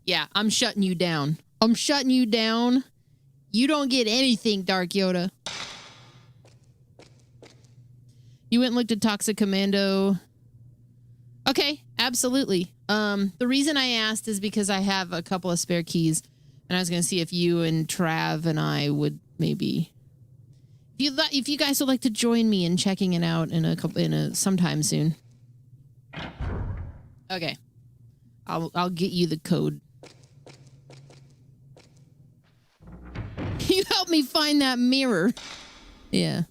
Yeah, I'm shutting you down. I'm shutting you down. You don't get anything, Dark Yoda. You went and looked at Toxic Commando. Okay, absolutely. The reason I asked is because I have a couple of spare keys, and I was going to see if you and Trav and I would maybe, if you guys would like to join me in checking it out in sometime soon. Okay, I'll get you the code. You helped me find that mirror. Yeah.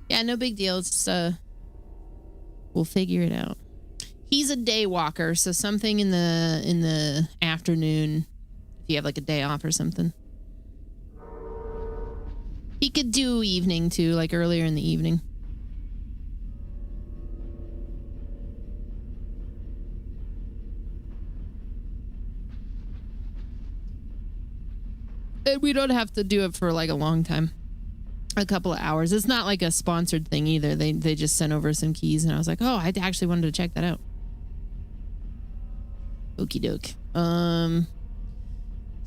Yeah, no big deal. It's we'll figure it out. He's a day walker, so something in the afternoon, if you have like a day off or something. He could do evening too, like earlier in the evening. And we don't have to do it for like a long time. A couple of hours. It's not like a sponsored thing either. They just sent over some keys and I was like, oh, I actually wanted to check that out. Okie doke.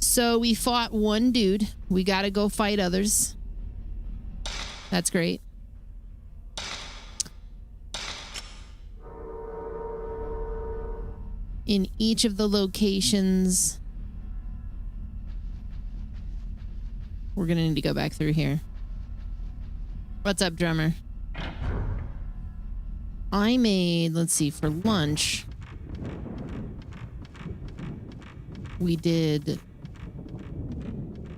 So we fought one dude. We gotta go fight others. That's great. In each of the locations, we're gonna need to go back through here. What's up, drummer? I made, let's see, for lunch, we did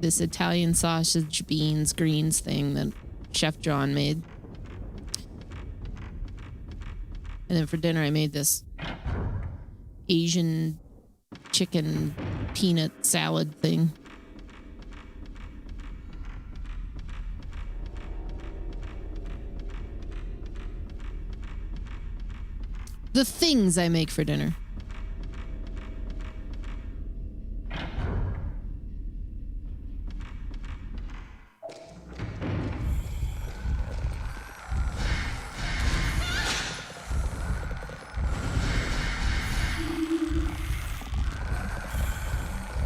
this Italian sausage, beans, greens thing that Chef John made. And then for dinner, I made this Asian chicken peanut salad thing. The things I make for dinner.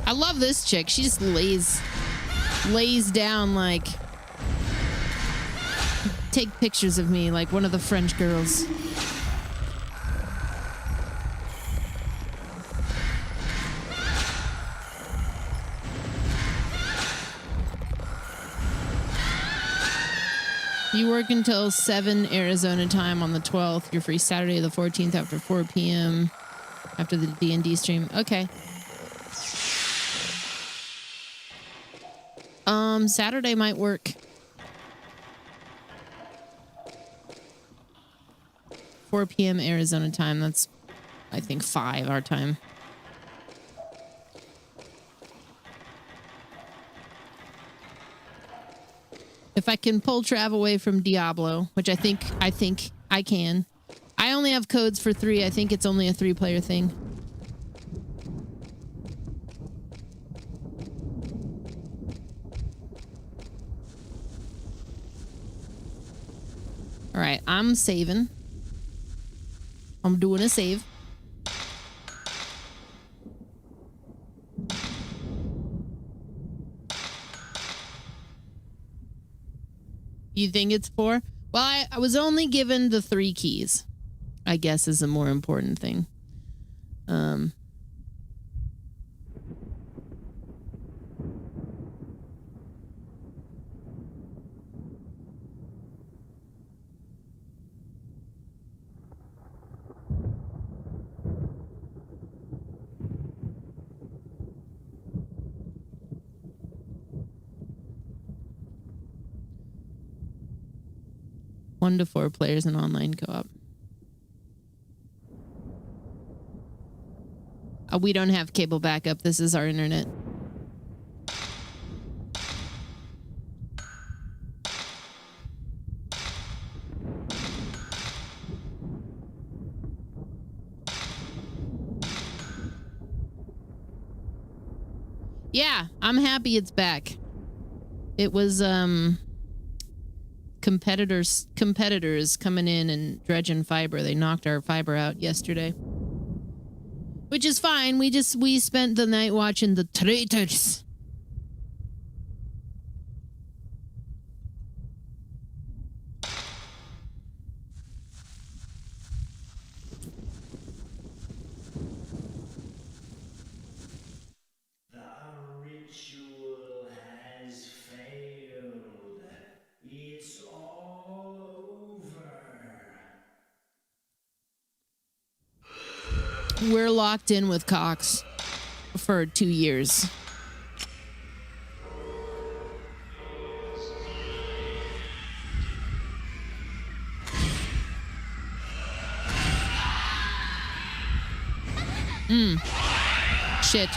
I love this chick. She just lays down like, take pictures of me like one of the French girls. You work until 7 Arizona time on the 12th. You're free Saturday the 14th after 4 p.m. after the D&D stream. Okay. Saturday might work. 4 p.m. Arizona time. That's, I think, 5 our time. If I can pull Trav away from Diablo, which I think I can. I only have codes for 3. I think it's only a 3-player thing. All right, I'm saving. I'm doing a save. You think it's 4? Well, I was only given the 3 keys, I guess, is a more important thing. One to 4 players in online co-op. We don't have cable backup. This is our internet. Yeah, I'm happy it's back. It was competitors coming in and dredging fiber. They knocked our fiber out yesterday. Which is fine. We spent the night watching the traitors. We're locked in with Cox for 2 years. Shit.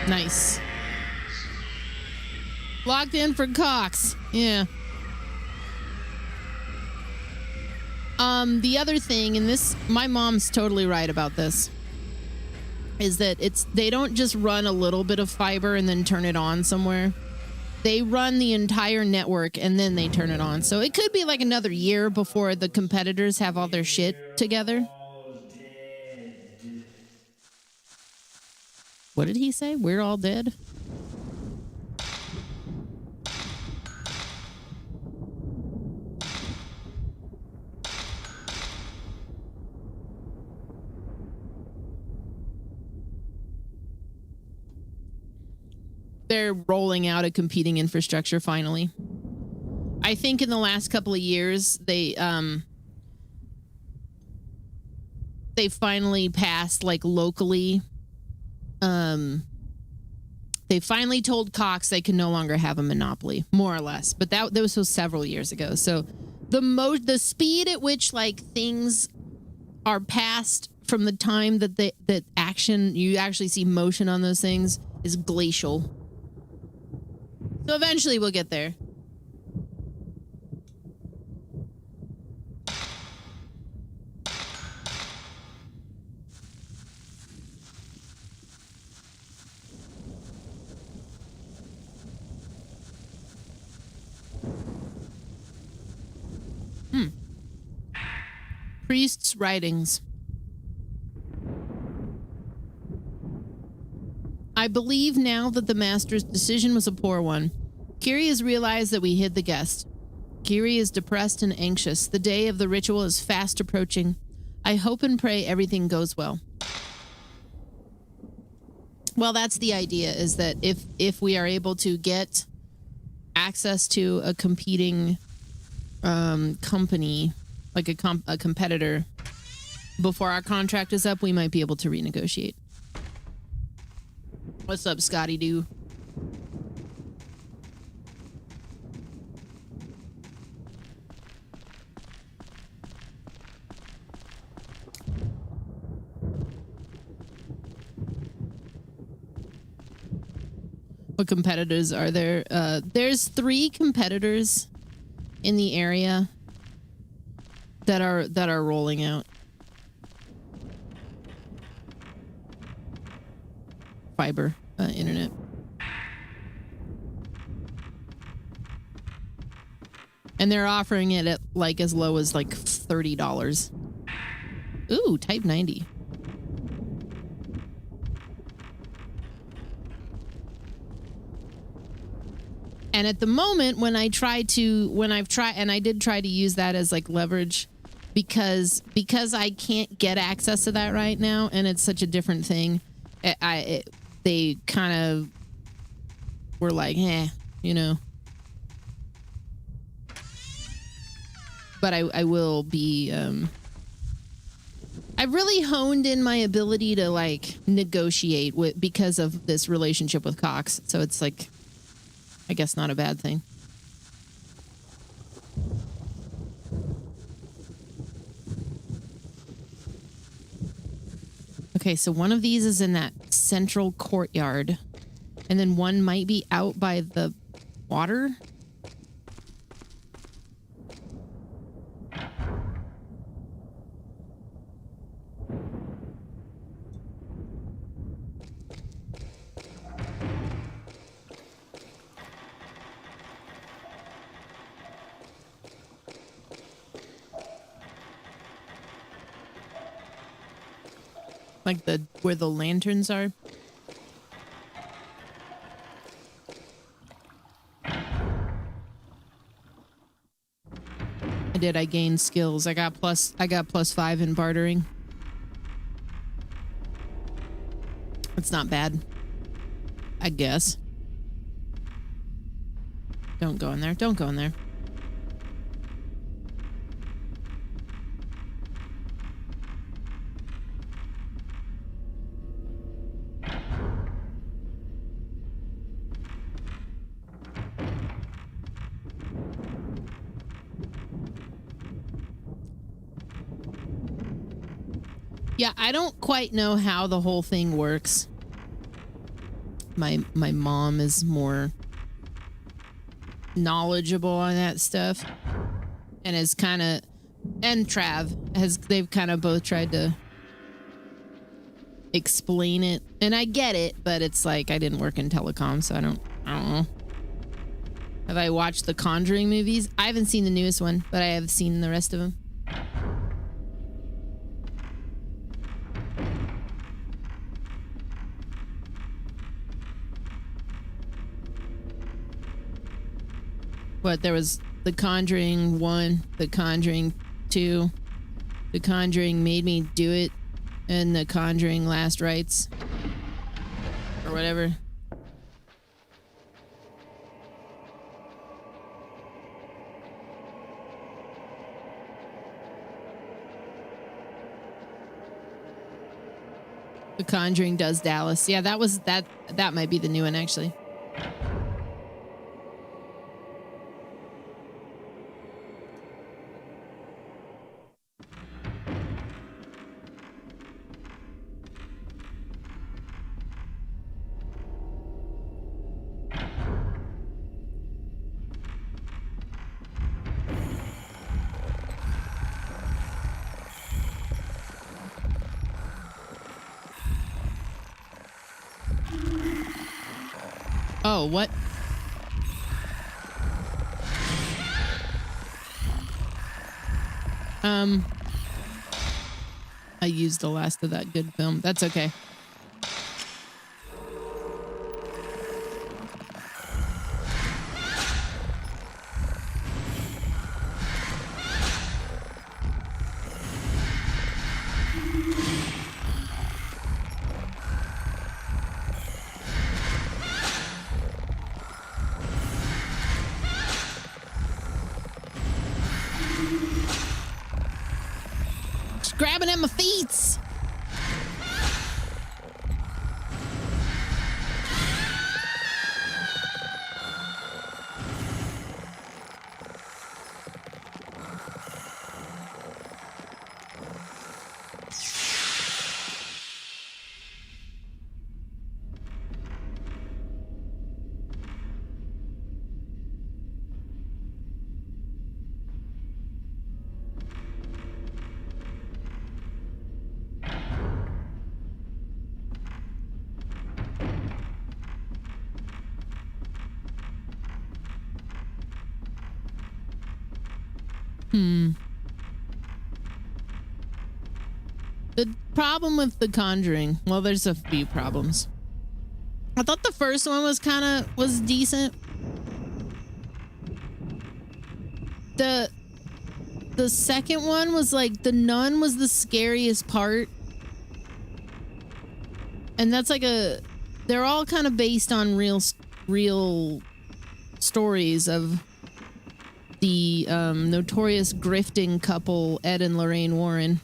Nice. Locked in for Cox. Yeah. The other thing, and this, my mom's totally right about this, is that they don't just run a little bit of fiber and then turn it on somewhere. They run the entire network and then they turn it on. So it could be like another year before the competitors have all their shit together. What did he say? We're all dead? They're rolling out a competing infrastructure finally. I think in the last couple of years they finally passed, like, locally. They finally told Cox they can no longer have a monopoly, more or less. But that was so several years ago. So the speed at which, like, things are passed from the time that you actually see motion on those things is glacial. So eventually we'll get there. Priest's writings. I believe now that the master's decision was a poor one. Kiri has realized that we hid the guest. Kiri is depressed and anxious. The day of the ritual is fast approaching. I hope and pray everything goes well. Well, that's the idea, is that if we are able to get access to a competing company, like a competitor, before our contract is up, we might be able to renegotiate. What's up, Scotty Doo? What competitors are there? There's 3 competitors in the area that are rolling out fiber internet. And they're offering it at, like, as low as like $30. Ooh, Type 90. And at the moment, when I did try to use that as, like, leverage, because I can't get access to that right now, and it's such a different thing. They kind of were like, you know. But I will be. I've really honed in my ability to, like, negotiate because of this relationship with Cox. So it's like, I guess, not a bad thing. Okay, so one of these is in that central courtyard, and then one might be out by the water. Like where the lanterns are. I gained skills. I got +5 in bartering. It's not bad. I guess. Don't go in there. Don't go in there. Yeah, I don't quite know how the whole thing works. My mom is more knowledgeable on that stuff, and is kind of, and they've kind of both tried to explain it, and I get it, but it's like I didn't work in telecom, so I don't know. Have I watched the Conjuring movies? I haven't seen the newest one, but I have seen the rest of them. What, there was The Conjuring 1, The Conjuring 2, The Conjuring Made Me Do It, and The Conjuring Last Rites, or whatever. The Conjuring Does Dallas. Yeah, that might be the new one, actually. Oh, what? I used the last of that good film. That's okay. Grabbing at my feet. The problem with The Conjuring, well, there's a few problems. I thought the first one was decent. The second one was like, the nun was the scariest part. And that's like they're all kind of based on real stories of the notorious grifting couple, Ed and Lorraine Warren.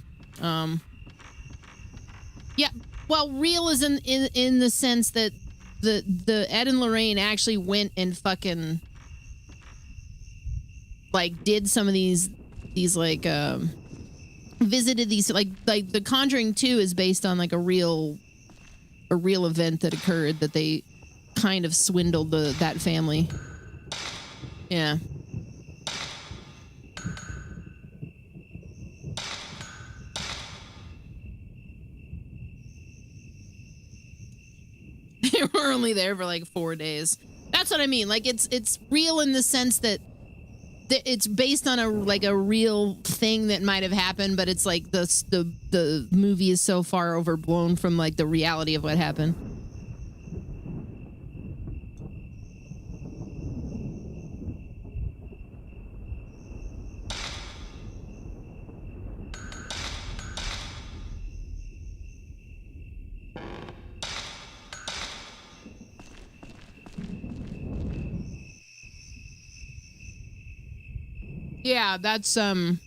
Yeah, well, real is in the sense that the Ed and Lorraine actually went and fucking like did some of these like visited these like The Conjuring 2 is based on like a real event that occurred that they kind of swindled that family. Yeah. They were only there for like 4 days. That's what I mean. Like it's real in the sense that it's based on a real thing that might have happened, but it's like the movie is so far overblown from like the reality of what happened. Yeah, that's her.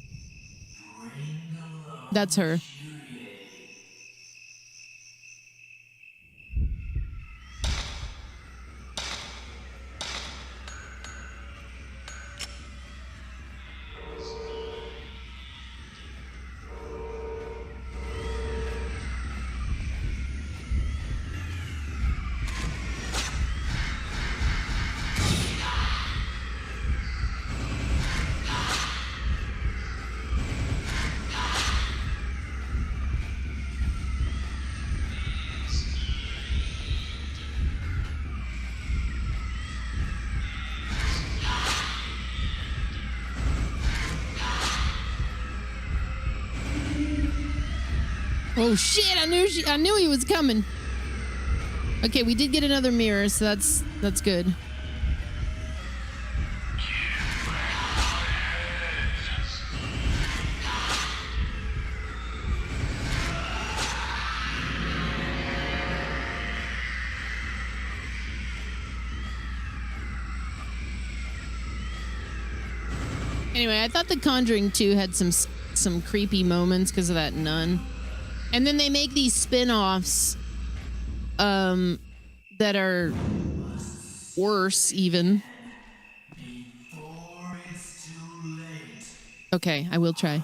Oh shit, I knew he was coming. Okay, we did get another mirror, so that's good. Anyway, I thought The Conjuring 2 had some creepy moments because of that nun. And then they make these spin-offs that are worse even. Okay, I will try.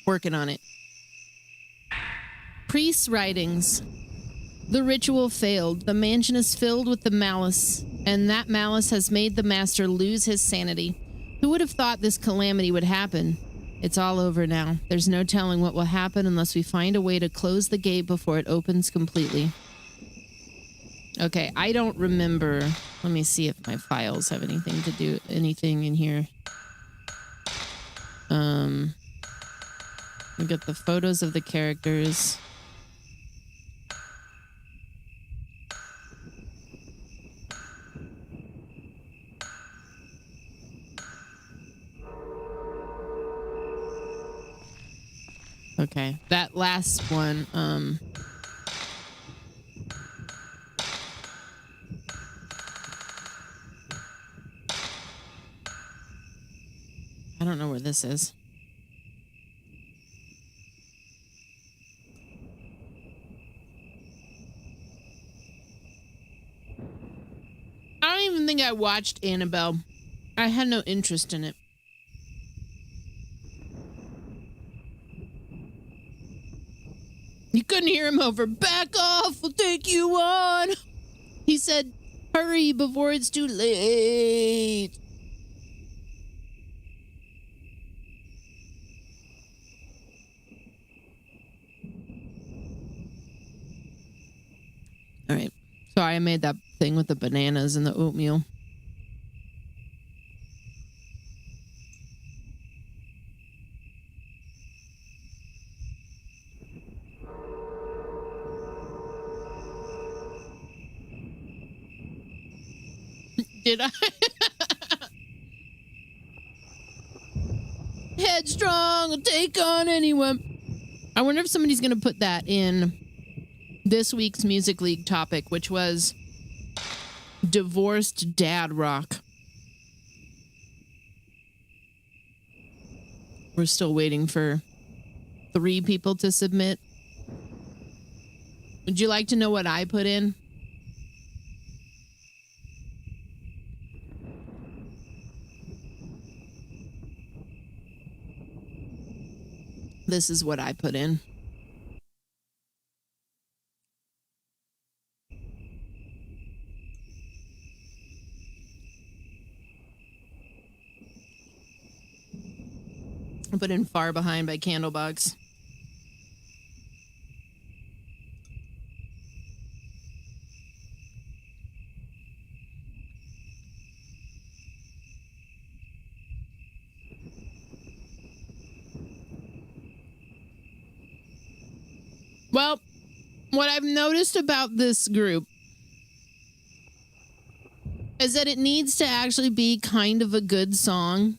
Working on it. Priest's writings. The ritual failed. The mansion is filled with the malice, and that malice has made the master lose his sanity. Who would have thought this calamity would happen? It's all over now. There's no telling what will happen unless we find a way to close the gate before it opens completely. Okay, I don't remember. Let me see if my files have anything in here. We got the photos of the characters. Okay, that last one, I don't know where this is. I don't even think I watched Annabelle. I had no interest in it. You couldn't hear him over. Back off, we'll take you on. He said, hurry before it's too late. All right. Sorry, I made that thing with the bananas and the oatmeal. Did I? Headstrong will take on anyone. I wonder if somebody's going to put that in this week's Music League topic, which was divorced dad rock. We're still waiting for 3 people to submit. Would you like to know what I put in? This is what I put in. I put in Far Behind by Candlebox. Well, what I've noticed about this group is that it needs to actually be kind of a good song.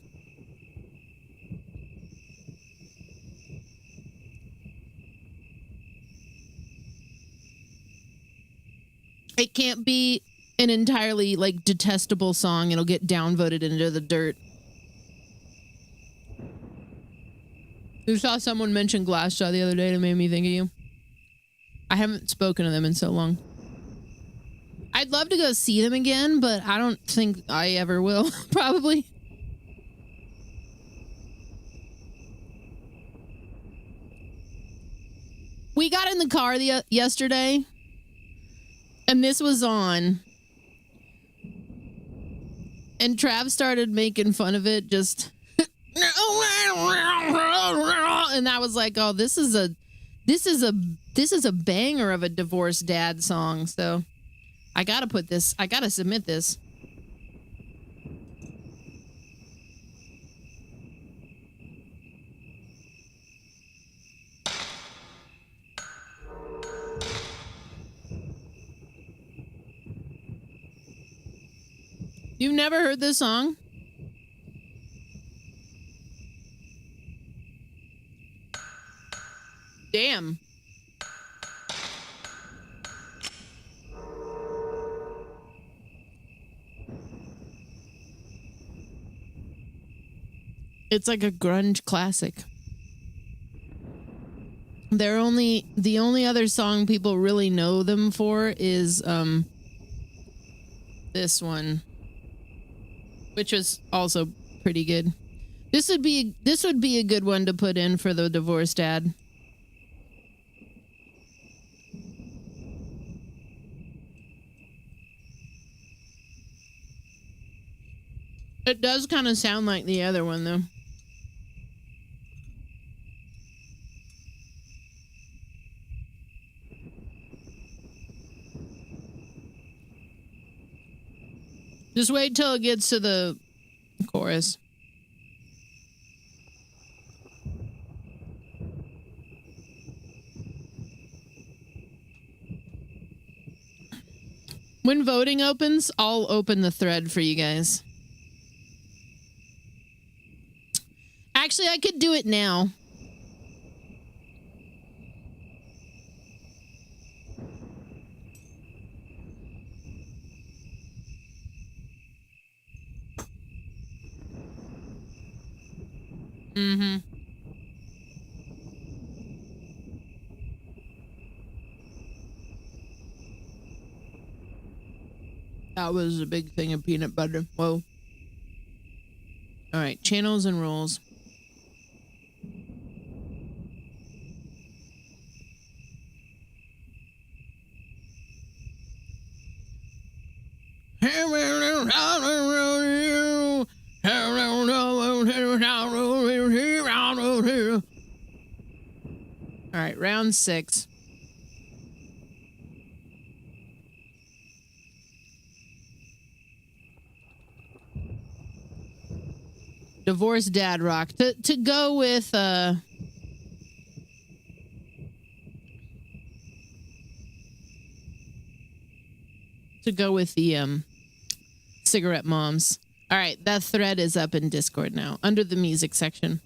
It can't be an entirely like detestable song. It'll get downvoted into the dirt. You saw someone mention Glassjaw the other day and it made me think of you. I haven't spoken to them in so long. I'd love to go see them again, but I don't think I ever will, probably. We got in the car yesterday, and this was on. And Trav started making fun of it, just... and I was like, oh, this is a banger of a divorced dad song, so... I gotta submit this. You've never heard this song? Damn. It's like a grunge classic. The only other song people really know them for is this one, which was also pretty good. This would be a good one to put in for the divorced dad. It does kind of sound like the other one though. Just wait till it gets to the chorus. When voting opens, I'll open the thread for you guys. Actually, I could do it now. Mm-hmm. That was a big thing of peanut butter. Whoa. All right, channels and rules. All right, round 6. Divorced dad rock. To go with the cigarette moms. All right, that thread is up in Discord now under the music section.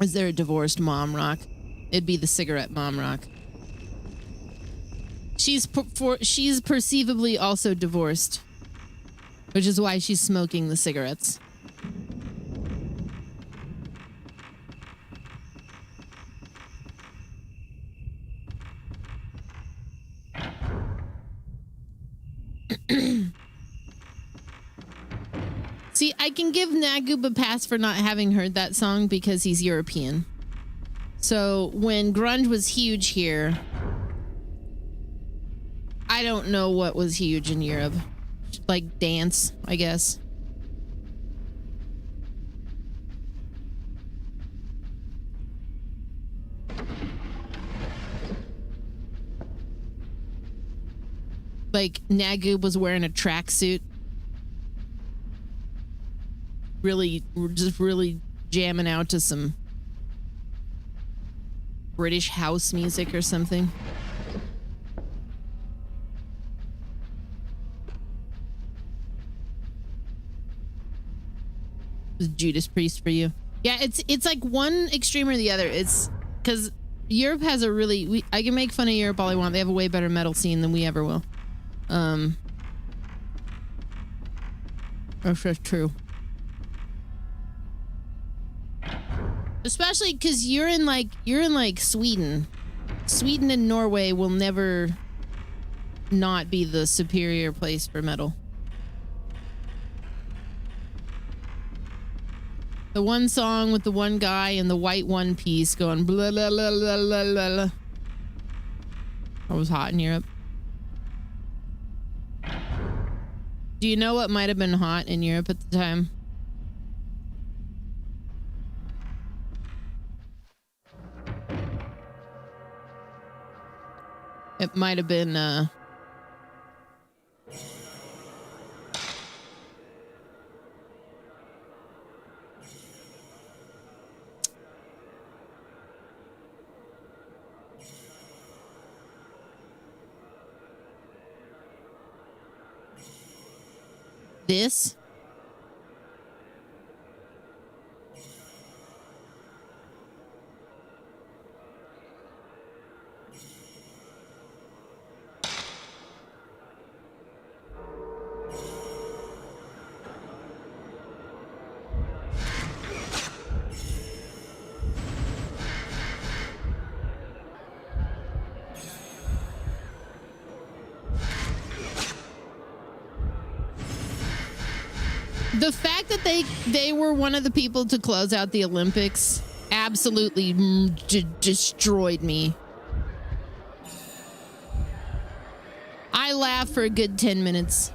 Is there a divorced mom rock? It'd be the cigarette mom rock. She's perceivably also divorced, which is why she's smoking the cigarettes. See, I can give Nagoob a pass for not having heard that song because he's European. So when grunge was huge here, I don't know what was huge in Europe. Like dance, I guess. like Nagu was wearing a tracksuit. Really, just really jamming out to some British house music or something. Judas Priest for you. Yeah, it's like one extreme or the other. It's because Europe has a really I can make fun of Europe all I want. They have a way better metal scene than we ever will. That's just true. Especially because you're in like Sweden. Sweden and Norway will never not be the superior place for metal. The one song with the one guy in the white one piece going blah blah blah blah blah blah. It was hot in Europe. Do you know what might have been hot in Europe at the time? It might have been this. The fact that they were one of the people to close out the Olympics absolutely destroyed me. I laughed for a good 10 minutes.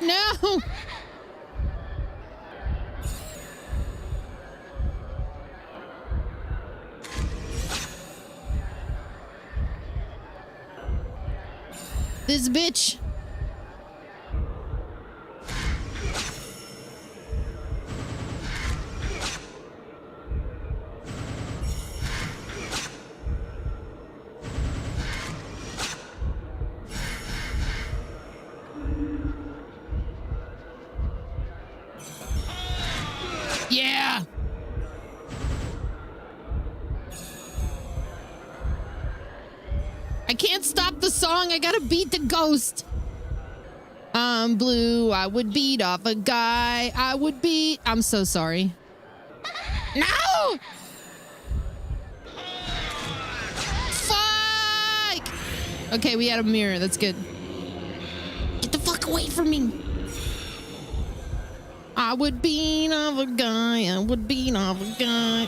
No! This bitch. Yeah. I can't stop the song. I gotta beat the ghost. I'm blue. I would beat off a guy. I'm so sorry. No! Fuck! Okay, we had a mirror. That's good. Get the fuck away from me. I would beat off a guy. I would beat off a guy.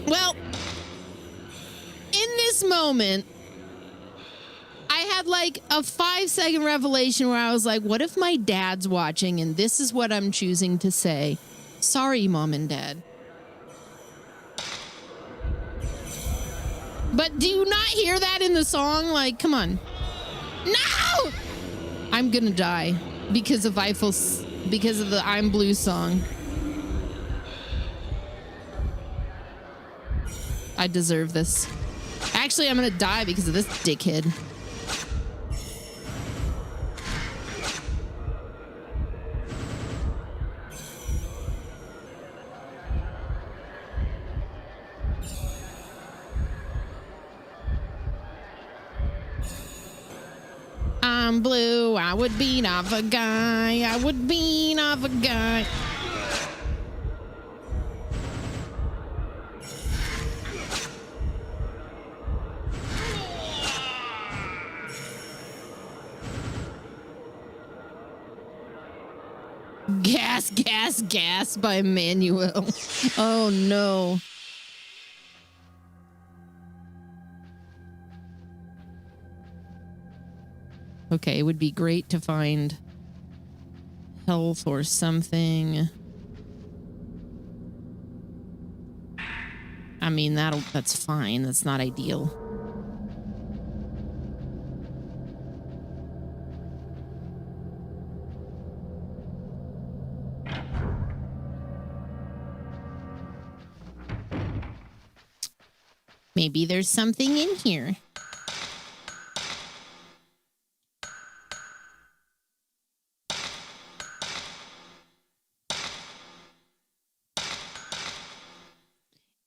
Well, in this moment, I had like a 5-second revelation where I was like, what if my dad's watching and this is what I'm choosing to say? Sorry, mom and dad. But do you not hear that in the song? Like, come on. No! I'm gonna die because of the I'm Blue song. I deserve this. Actually, I'm gonna die because of this dickhead. I'm blue. I would beat off a guy. I would beat off a guy. Gas, gas, gas by Manuel. Oh no. Okay, it would be great to find health or something. I mean, that's fine. That's not ideal. Maybe there's something in here.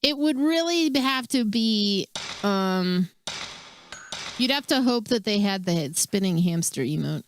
It would really have to be, you'd have to hope that they had the spinning hamster emote.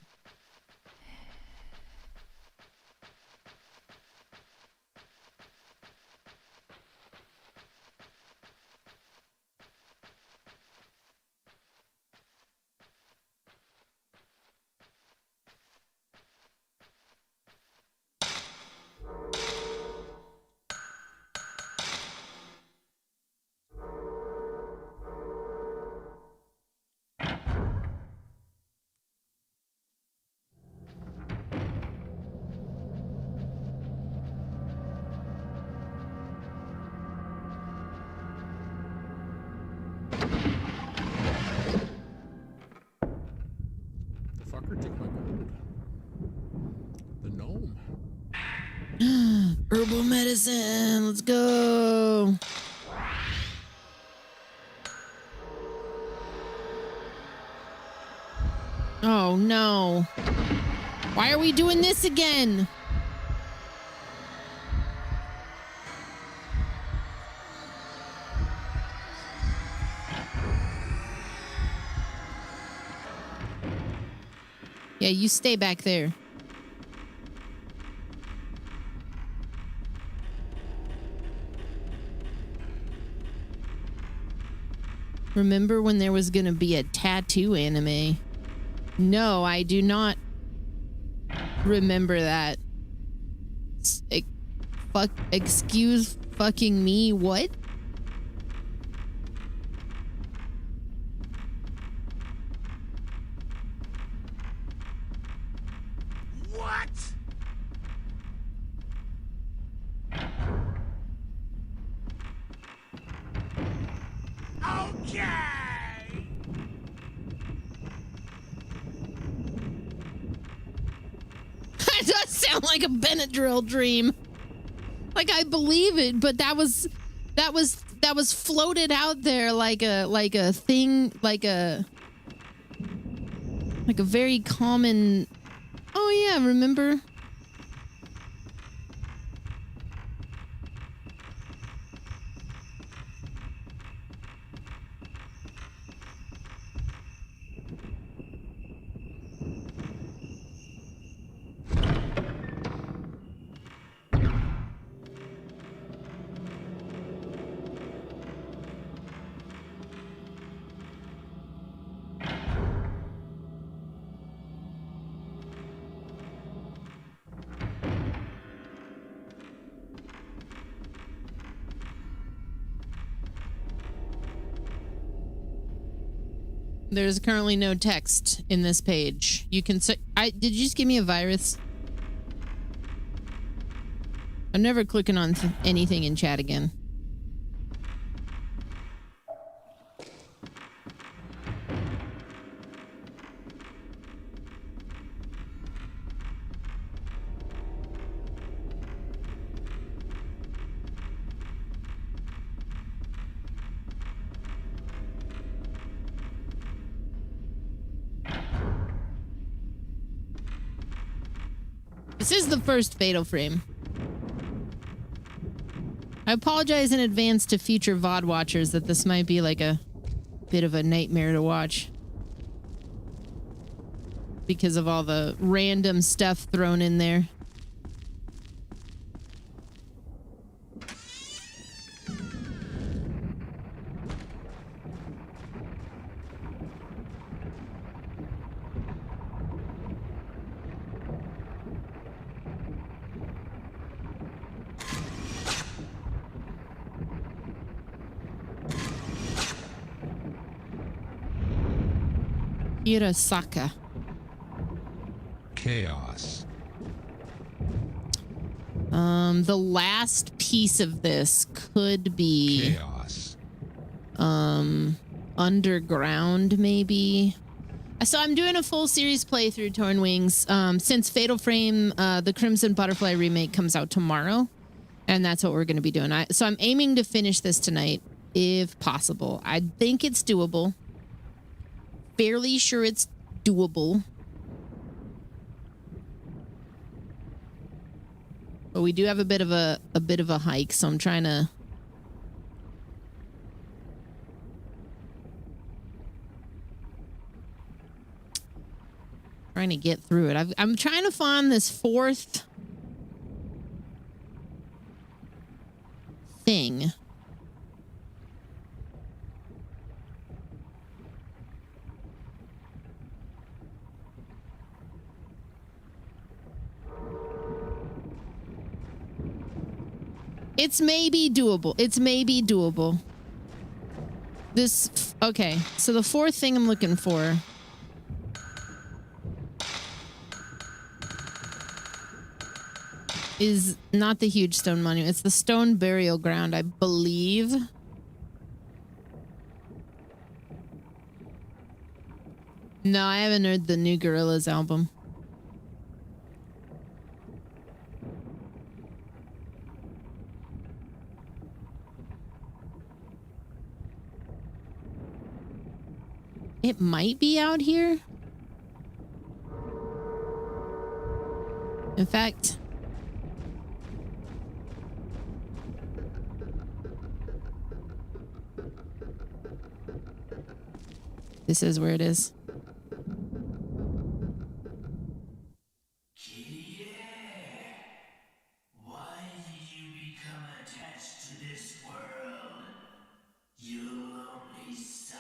Herbal medicine, let's go. Oh no. Why are we doing this again? Yeah, you stay back there. Remember when there was going to be a tattoo anime? No, I do not remember that. Excuse fucking me, what? What? Okay. That does sound like a Benadryl dream. Like, I believe it, but that was floated out there like a thing, like a very common. Oh yeah, remember? There's currently no text in this page. You can say, did you just give me a virus? I'm never clicking on anything in chat again. This is the first fatal frame. I apologize in advance to future VOD watchers that this might be like a bit of a nightmare to watch. Because of all the random stuff thrown in there. Hirasaka. Chaos. The last piece of this could be Chaos. underground, maybe. So I'm doing a full series playthrough Torn Wings. Since Fatal Frame, the Crimson Butterfly remake comes out tomorrow, and that's what we're going to be doing. So I'm aiming to finish this tonight, if possible. I think it's doable. Fairly sure it's doable. But we do have a bit of a hike, so I'm trying to get through it. I'm trying to find this fourth thing. It's maybe doable. It's maybe doable. This, okay. So the fourth thing I'm looking for is not the huge stone monument. It's the stone burial ground, I believe. No, I haven't heard the new Gorillaz album. It might be out here. In fact, this is where it is. Why did you become attached to this world? You'll only suffer.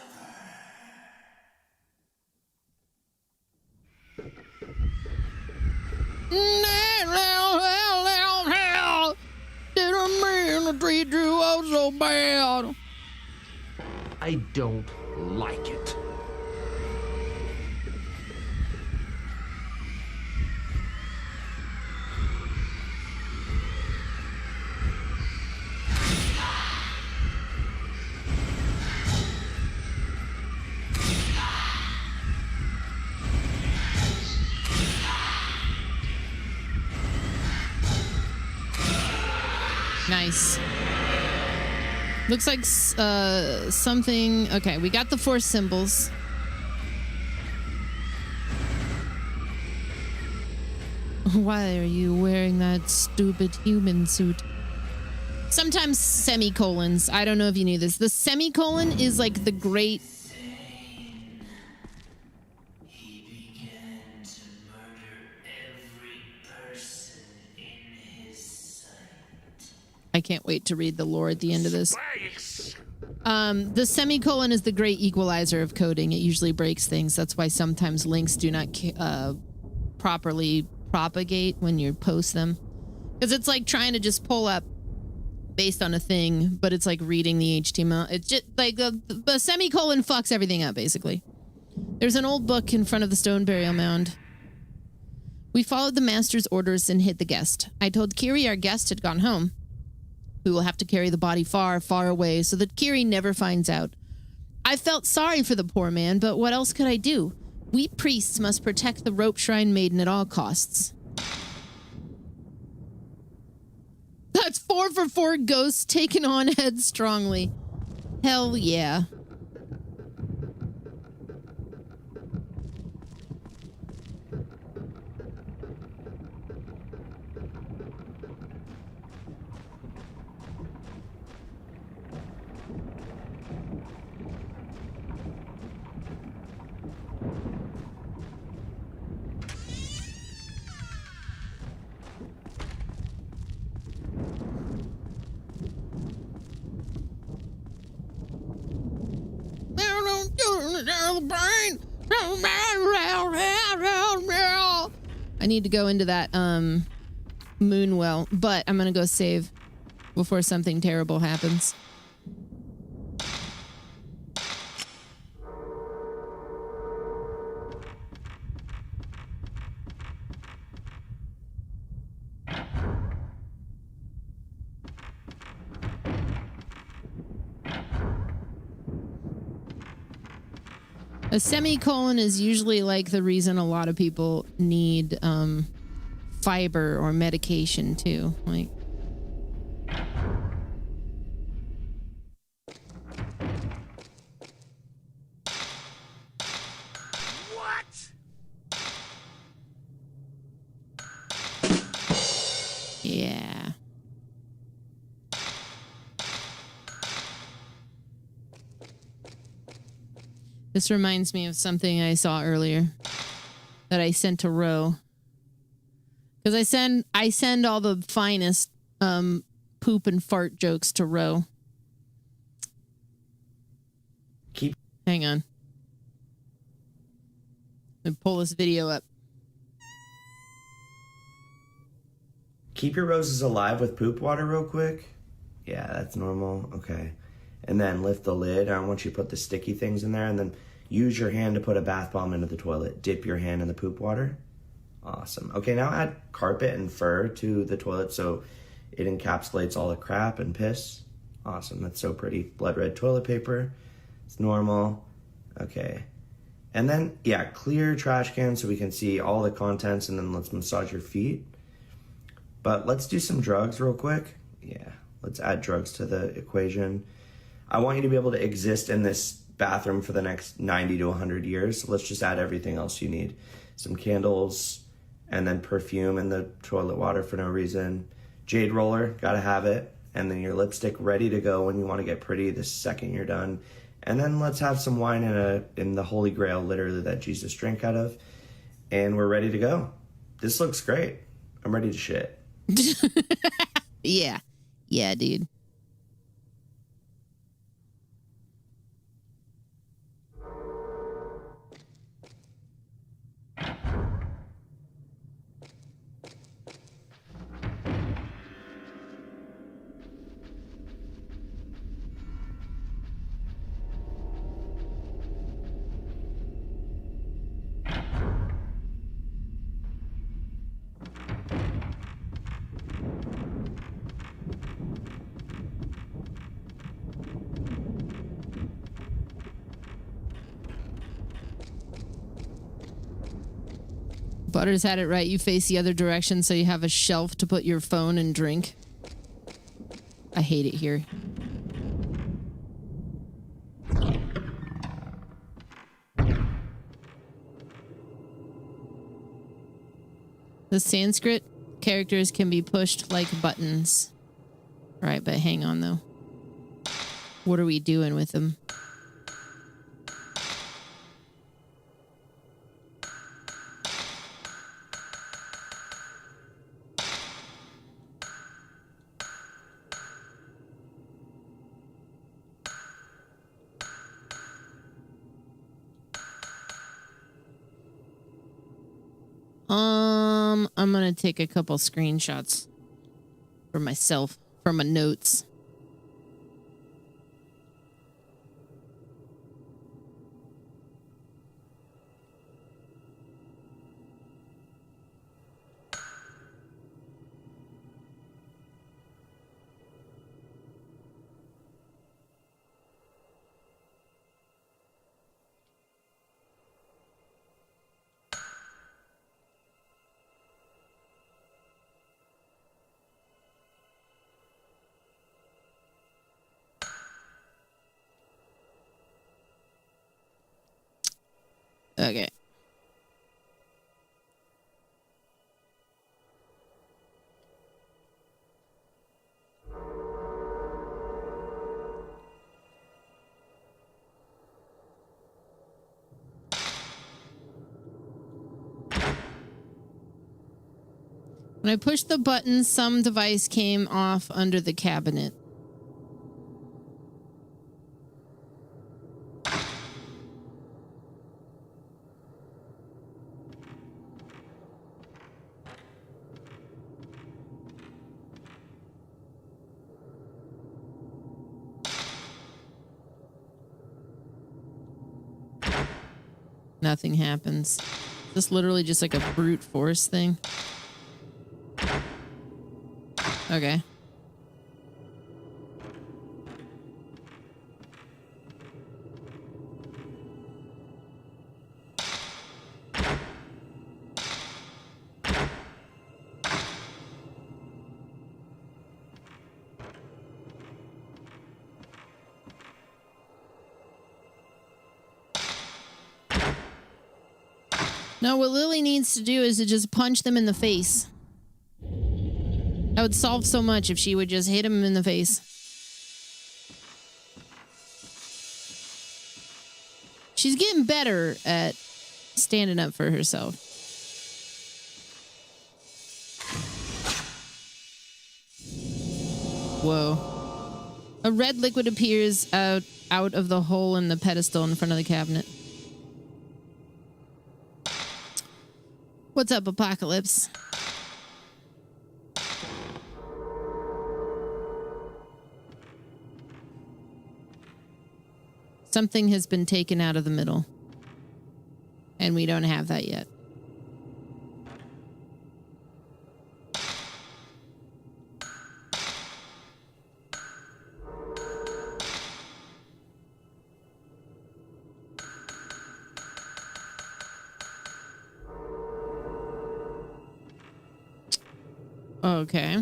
Didn't mean to treat you all so bad. I don't like it. Nice. Looks like something. Okay, we got the 4 symbols. Why are you wearing that stupid human suit? Sometimes semicolons. I don't know if you knew this. The semicolon is like the great. He began to murder every person in his sight. I can't wait to read the lore at the end of this. The semicolon is the great equalizer of coding. It usually breaks things. That's why sometimes links do not properly propagate when you post them. Because it's like trying to just pull up based on a thing, but it's like reading the HTML. It's just like the semicolon fucks everything up, basically. There's an old book in front of the stone burial mound. We followed the master's orders and hid the guest. I told Kiri our guest had gone home. We will have to carry the body far, far away so that Kiri never finds out. I felt sorry for the poor man, but what else could I do? We priests must protect the rope shrine maiden at all costs. That's 4 for 4 ghosts taken on headstrongly. Hell yeah. I need to go into that moon well, but I'm gonna go save before something terrible happens. A semicolon is usually like the reason a lot of people need fiber or medication too. Like, What? yeah. This reminds me of something I saw earlier that I sent to Ro. Because I send all the finest poop and fart jokes to Ro. Hang on. Let me pull this video up. Keep your roses alive with poop water real quick. Yeah, that's normal. Okay. And then lift the lid. I want you to put the sticky things in there and then use your hand to put a bath bomb into the toilet. Dip your hand in the poop water. Awesome. Okay, now add carpet and fur to the toilet so it encapsulates all the crap and piss. Awesome. That's so pretty. Blood red toilet paper. It's normal. Okay. And then, yeah, clear trash can so we can see all the contents, and then let's massage your feet. But let's do some drugs real quick. Yeah, let's add drugs to the equation. I want you to be able to exist in this bathroom for the next 90 to 100 years. So let's just add everything else you need. Some candles, and then perfume in the toilet water for no reason. Jade roller, gotta have it. And then your lipstick ready to go when you want to get pretty the second you're done. And then let's have some wine in the Holy Grail, literally, that Jesus drank out of. And we're ready to go. This looks great. I'm ready to shit. Yeah. Yeah, dude. Butters had it right. You face the other direction so you have a shelf to put your phone and drink. I hate it here. The Sanskrit characters can be pushed like buttons. Right, but hang on though. What are we doing with them? I'm gonna take a couple screenshots for myself, from my notes. Okay. When I pushed the button, some device came off under the cabinet. Nothing happens. This literally just like a brute force thing. Okay. No, what Lily needs to do is to just punch them in the face. That would solve so much if she would just hit him in the face. She's getting better at standing up for herself. Whoa. A red liquid appears out of the hole in the pedestal in front of the cabinet. What's up, Apocalypse? Something has been taken out of the middle. And we don't have that yet. Okay.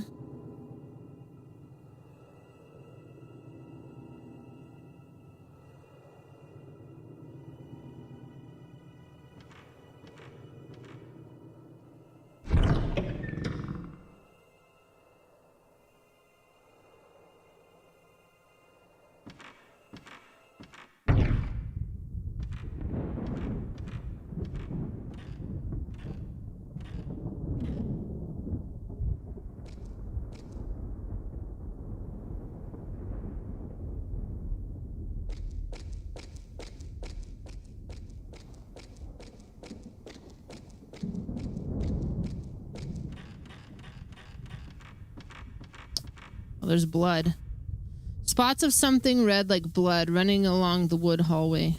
Oh, there's blood. Spots of something red like blood running along the wood hallway.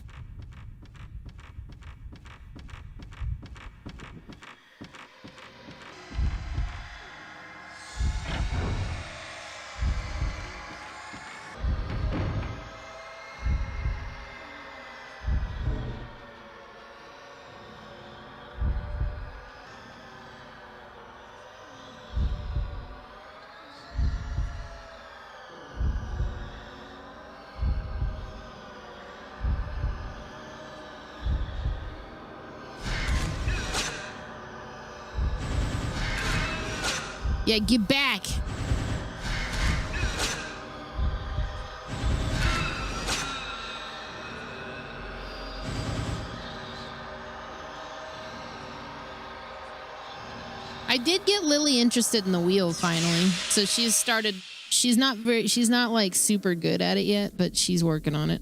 Yeah, get back. I did get Lily interested in the wheel finally. So she's not like super good at it yet, but she's working on it.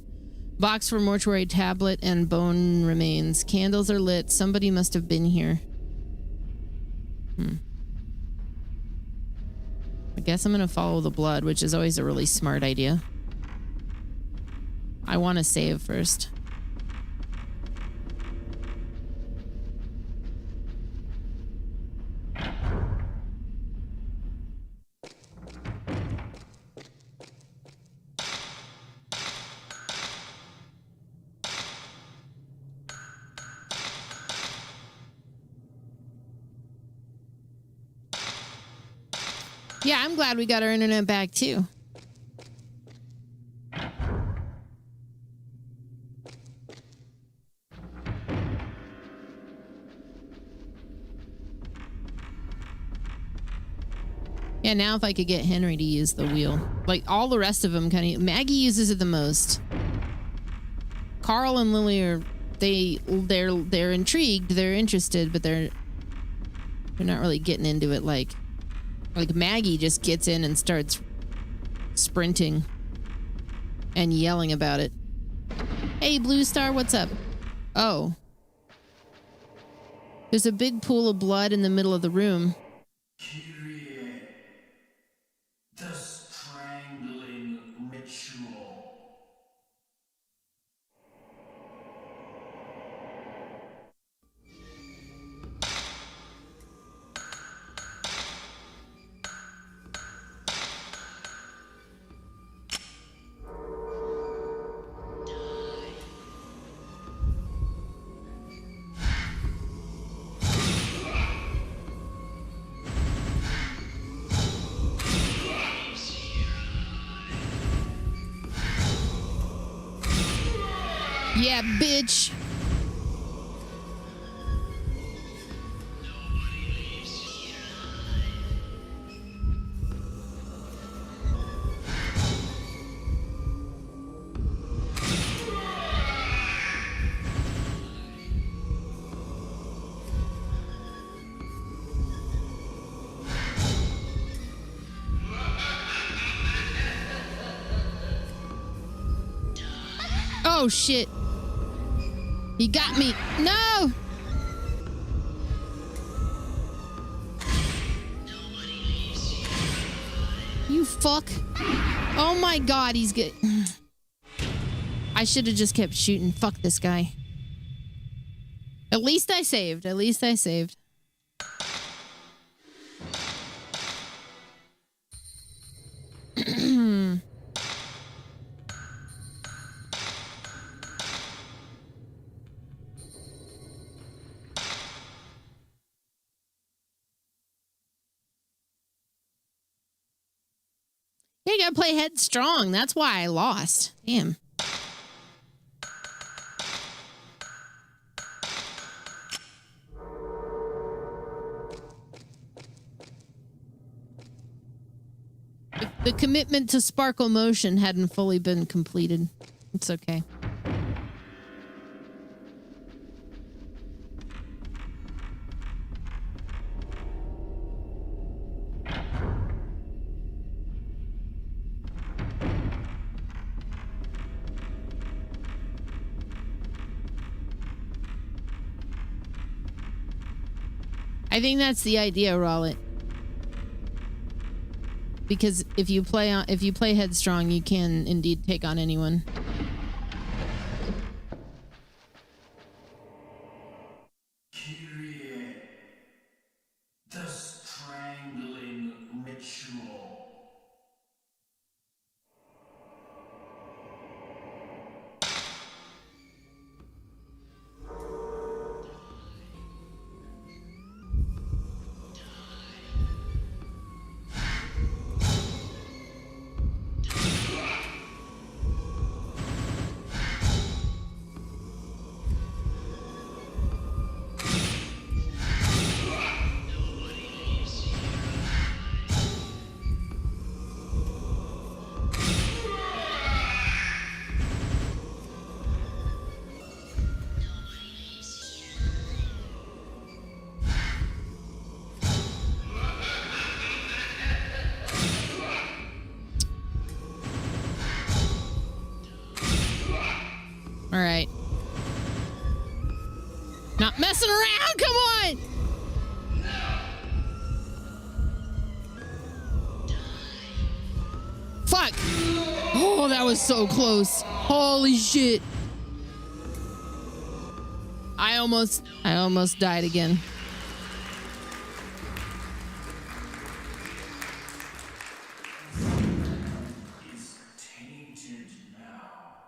Box for mortuary tablet and bone remains. Candles are lit. Somebody must have been here. I guess I'm gonna follow the blood, which is always a really smart idea. I want to save first. Yeah, I'm glad we got our internet back too. Yeah, now if I could get Henry to use the wheel. Like all the rest of them kind of... Maggie uses it the most. Carl and Lily are... They're intrigued, they're interested, but they're not really getting into it like Maggie just gets in and starts sprinting and yelling about it. Hey, Blue Star, what's up? Oh. There's a big pool of blood in the middle of the room. Kyrie, the strangling ritual. Yeah, bitch. Oh, shit. He got me. No! You fuck. Oh my god, he's good. I should have just kept shooting. Fuck this guy. At least I saved. At least I saved. Yeah, you gotta play headstrong. That's why I lost. Damn. The commitment to sparkle motion hadn't fully been completed. It's okay. I think that's the idea, Rollet. Because if you play headstrong, you can indeed take on anyone. Kyrie, the strangling ritual. All right. Not messing around. Come on. Fuck. Oh, that was so close. Holy shit. I almost died again. Is tainted now.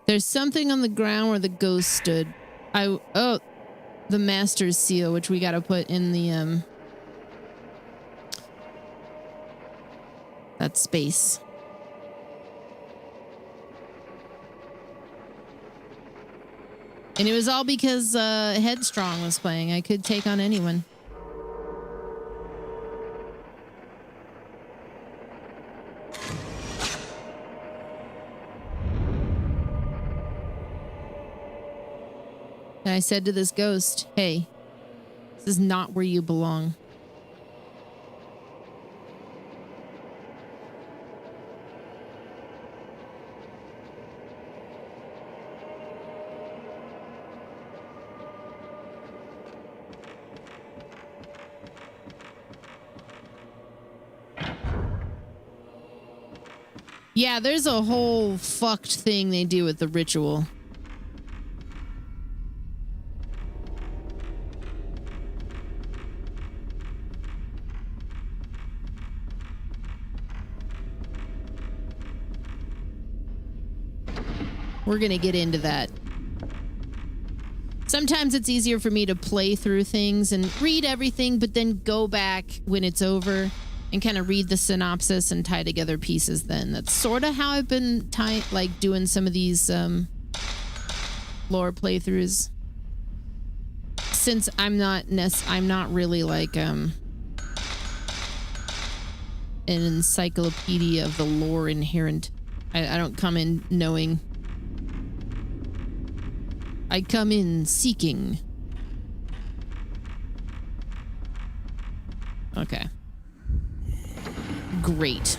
There's something on the ground where the ghost stood. Oh, the master's seal, which we got to put in the that space. And it was all because Headstrong was playing. I could take on anyone. And I said to this ghost, hey, this is not where you belong. Yeah, there's a whole fucked thing they do with the ritual. We're gonna get into that. Sometimes it's easier for me to play through things and read everything, but then go back when it's over and kind of read the synopsis and tie together pieces then. That's sort of how I've been doing some of these lore playthroughs. Since I'm not really like an encyclopedia of the lore inherent. I don't come in knowing. I come in seeking. Okay. Great.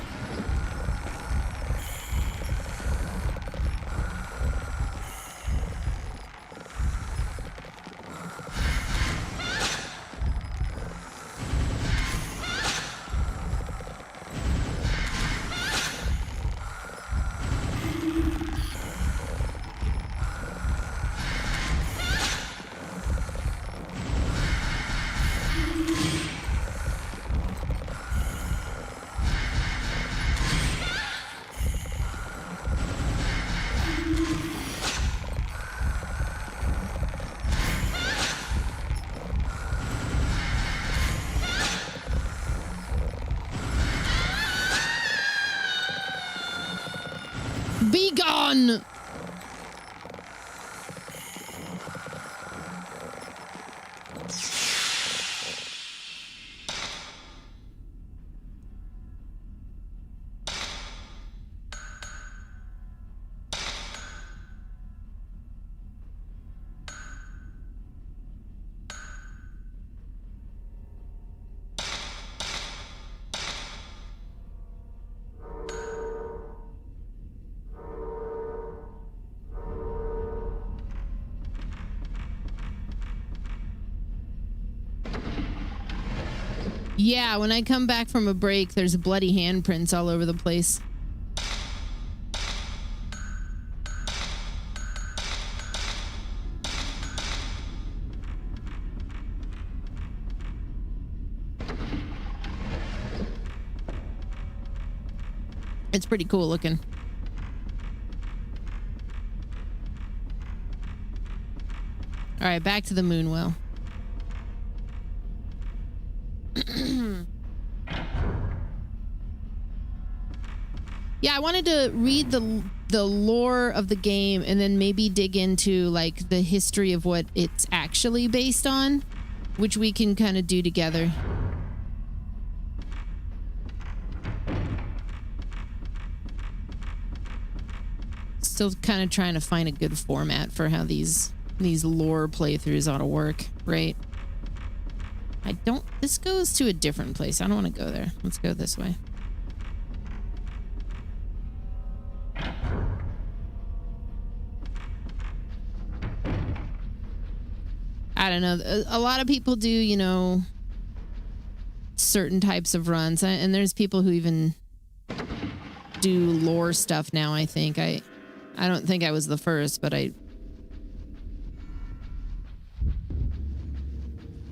Be gone! Yeah, when I come back from a break, there's bloody handprints all over the place. It's pretty cool looking. All right, back to the moon well. Yeah, I wanted to read the lore of the game and then maybe dig into like the history of what it's actually based on, which we can kind of do together. Still kind of trying to find a good format for how these lore playthroughs ought to work, right? This goes to a different place. I don't want to go there. Let's go this way. I don't know. A lot of people do, you know, certain types of runs, and there's people who even do lore stuff now, I think. I don't think I was the first, but I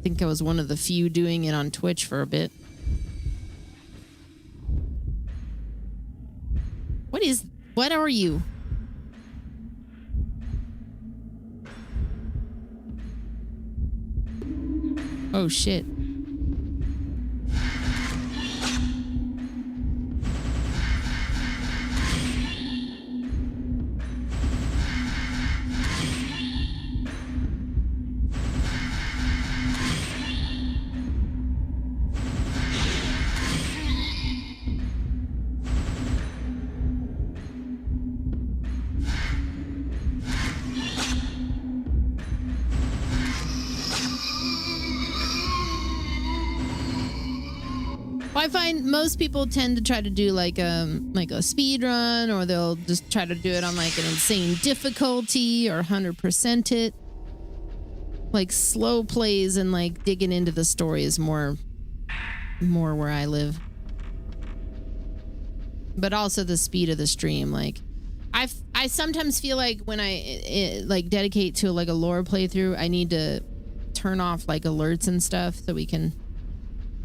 think I was one of the few doing it on Twitch for a bit. What are you? Oh shit. I find most people tend to try to do like a speed run, or they'll just try to do it on like an insane difficulty or 100% it. Like slow plays and like digging into the story is more where I live. But also the speed of the stream. Like I sometimes feel like when I like dedicate to like a lore playthrough, I need to turn off like alerts and stuff so we can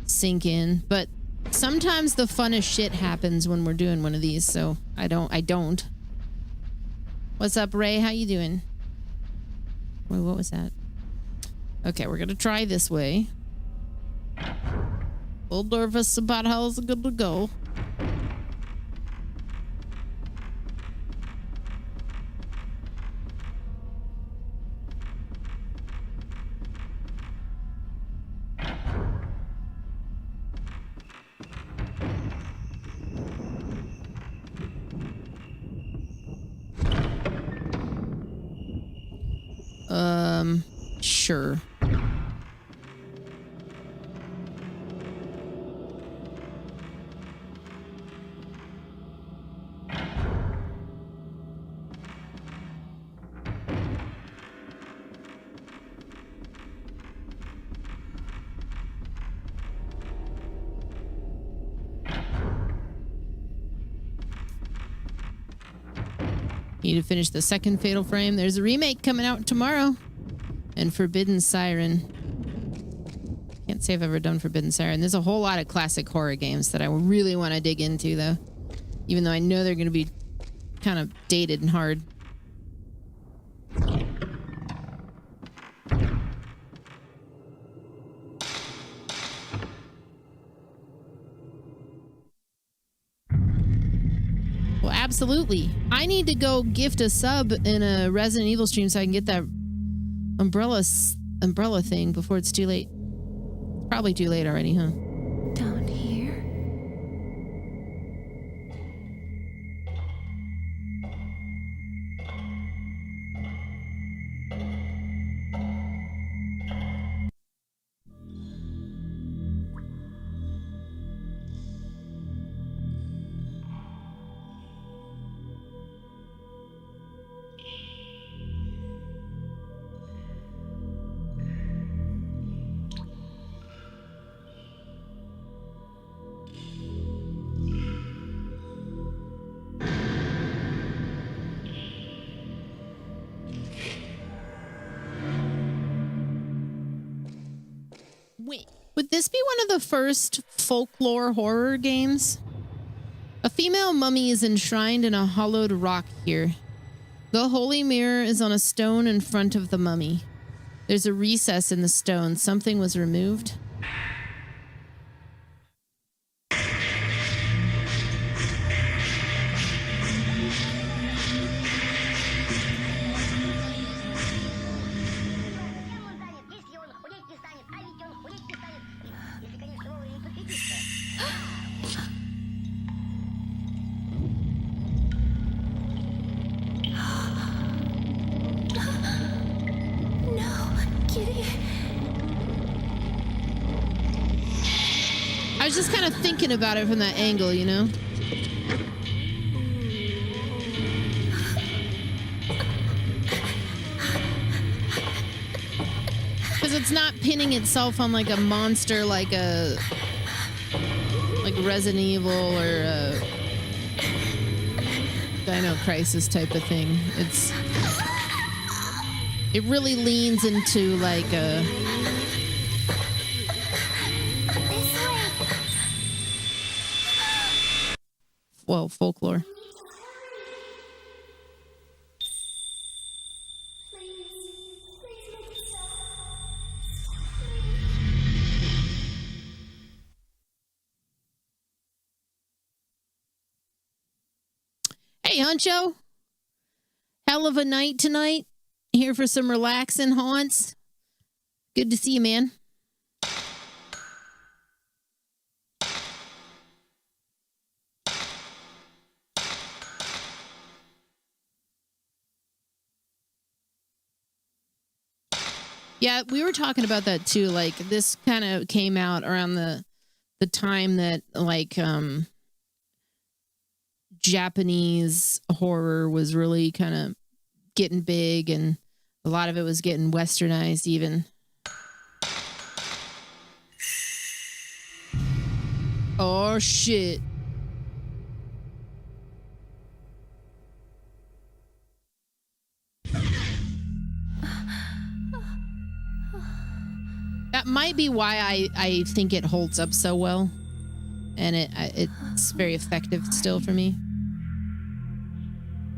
sink in. But sometimes the funnest shit happens when we're doing one of these, so I don't. What's up, Ray? How you doing? Wait, what was that? Okay, we're gonna try this way. A little nervous about how it's good to go. Sure. Need to finish the second Fatal Frame. There's a remake coming out tomorrow. And Forbidden Siren. Can't say I've ever done Forbidden Siren. There's a whole lot of classic horror games that I really want to dig into, though. Even though I know they're going to be kind of dated and hard. Well, Absolutely. I need to go gift a sub in a Resident Evil stream so I can get that umbrella thing before it's too late. It's probably too late already, huh? Down here. Wait, would this be one of the first folklore horror games? A female mummy is enshrined in a hollowed rock here. The holy mirror is on a stone in front of the mummy. There's a recess in the stone. Something was removed. I was just kind of thinking about it from that angle, you know? Because it's not pinning itself on like a monster like Resident Evil or a Dino Crisis type of thing. It really leans into like a... well, folklore. Hey, Huncho. Hell of a night tonight. Here for some relaxing haunts. Good to see you, man. Yeah, we were talking about that too. Like, this kind of came out around the time that like Japanese horror was really kind of getting big, and a lot of it was getting westernized even. Oh shit. That might be why I think it holds up so well, and it's very effective still for me.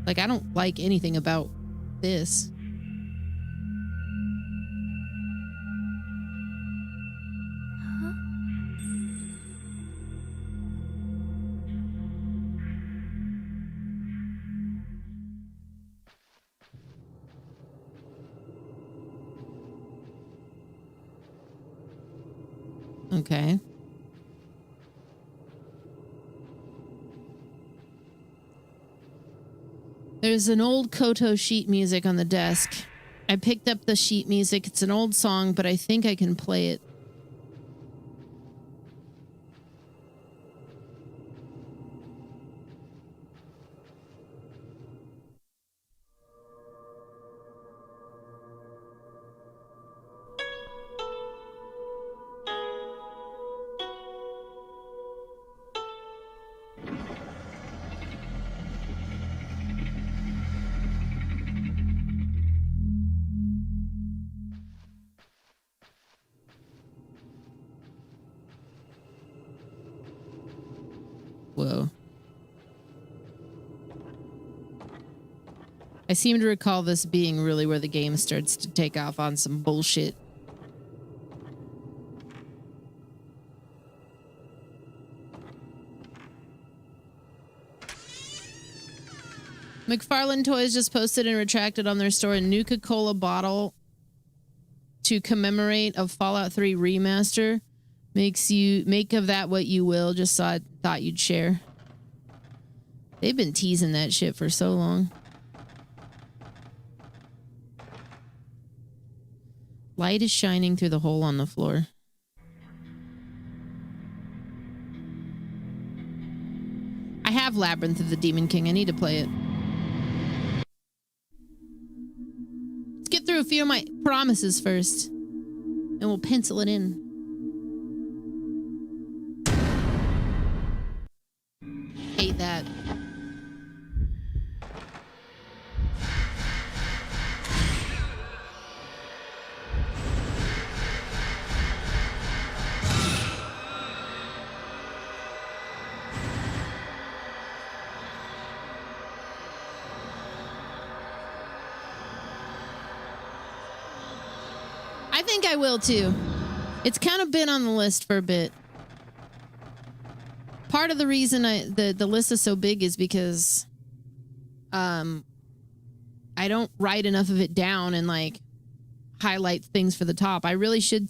Like, I don't like anything about this. Okay. There's an old Koto sheet music on the desk. I picked up the sheet music. It's an old song, but I think I can play it. Whoa. I seem to recall this being really where the game starts to take off on some bullshit. McFarlane Toys just posted and retracted on their store a Nuka-Cola bottle to commemorate a Fallout 3 remaster. Make of that what you will. Just thought you'd share. They've been teasing that shit for so long. Light is shining through the hole on the floor. I have Labyrinth of the Demon King. I need to play it. Let's get through a few of my promises first. And we'll pencil it in. Hate that. I think I will too. It's kind of been on the list for a bit. Part of the reason the list is so big is because I don't write enough of it down and like highlight things for the top. I should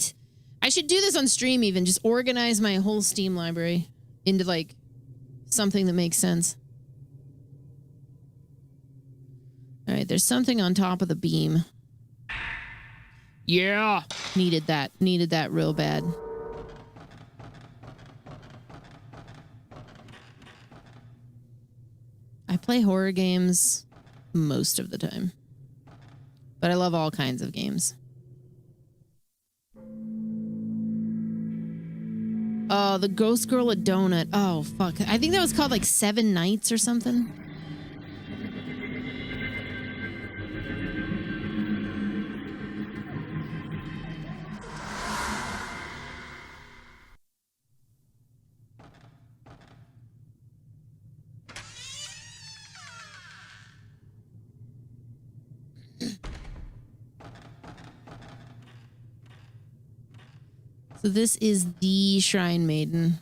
do this on stream even, just organize my whole Steam library into like something that makes sense. All right, there's something on top of the beam. Yeah, needed that real bad. I play horror games most of the time, but I love all kinds of games. Oh, the Ghost Girl a Donut. Oh, fuck. I think that was called like 7 Nights or something. So this is the Shrine Maiden.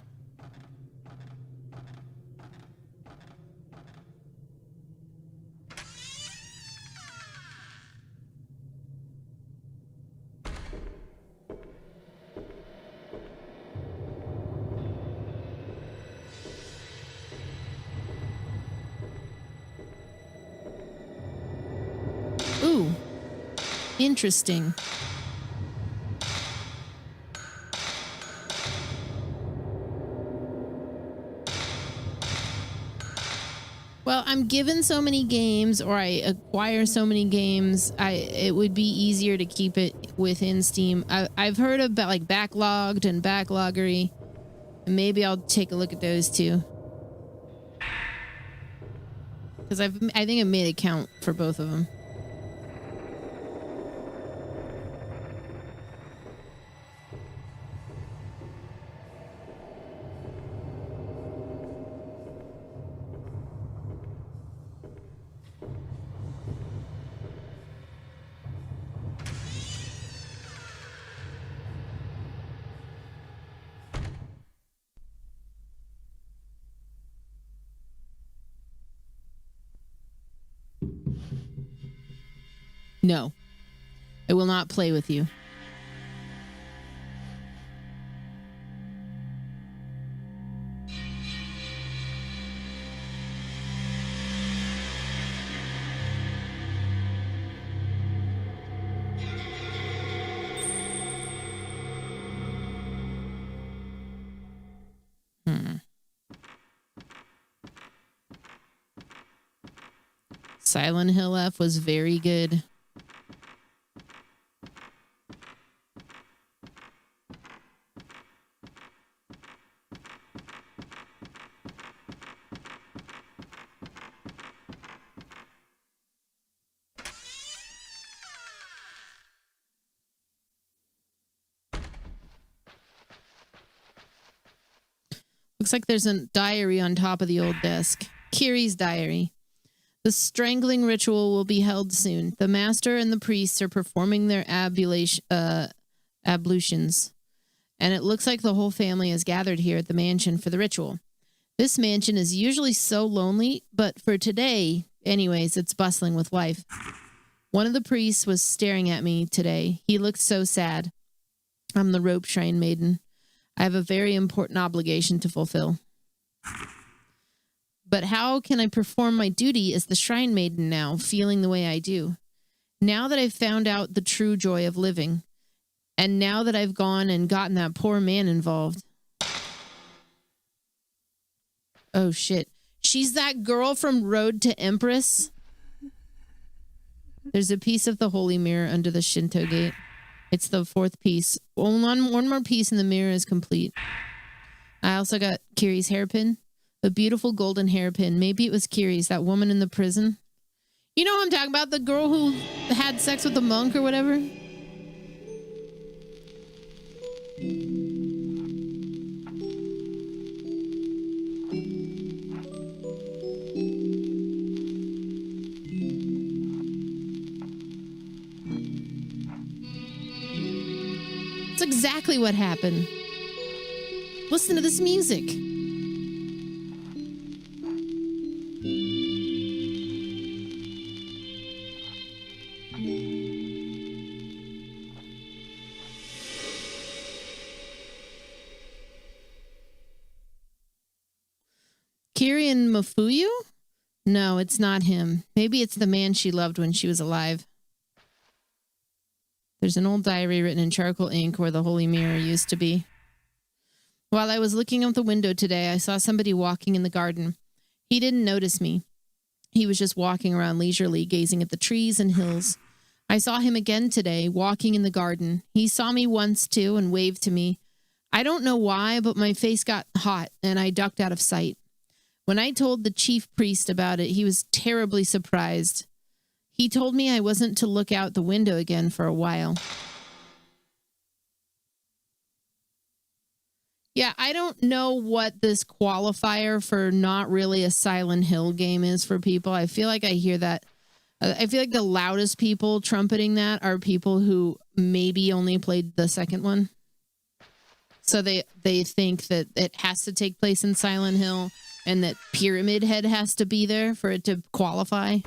Ooh, interesting. Well, I'm given so many games, or I acquire so many games, it would be easier to keep it within Steam. I've heard about like Backlogged and Backloggery, and maybe I'll take a look at those too. Because I think I made a count for both of them. No, I will not play with you. Silent Hill F was very good. Looks like there's a diary on top of the old desk. Kiri's diary. The strangling ritual will be held soon. The master and the priests are performing their ablutions. And it looks like the whole family is gathered here at the mansion for the ritual. This mansion is usually so lonely, but for today, Anyways, it's bustling with life. One of the priests was staring at me today. He looked so sad. I'm the rope shrine maiden. I have a very important obligation to fulfill. But how can I perform my duty as the shrine maiden now, feeling the way I do? Now that I've found out the true joy of living, and now that I've gone and gotten that poor man involved. Oh, shit. She's that girl from Road to Empress. There's a piece of the holy mirror under the Shinto gate. It's the fourth piece. One more piece and the mirror is complete. I also got Kiri's hairpin. A beautiful golden hairpin. Maybe it was Kiri's, that woman in the prison. You know what I'm talking about? The girl who had sex with the monk or whatever? It's exactly what happened. Listen to this music. Kirian Mafuyu? No, it's not him. Maybe it's the man she loved when she was alive. There's an old diary written in charcoal ink where the holy mirror used to be. While I was looking out the window today, I saw somebody walking in the garden. He didn't notice me. He was just walking around leisurely, gazing at the trees and hills. I saw him again today, walking in the garden. He saw me once, too, and waved to me. I don't know why, but my face got hot, and I ducked out of sight. When I told the chief priest about it, he was terribly surprised. He told me I wasn't to look out the window again for a while. Yeah, I don't know what this qualifier for not really a Silent Hill game is for people. I feel like I hear that. I feel like the loudest people trumpeting that are people who maybe only played the second one. So they think that it has to take place in Silent Hill and that Pyramid Head has to be there for it to qualify.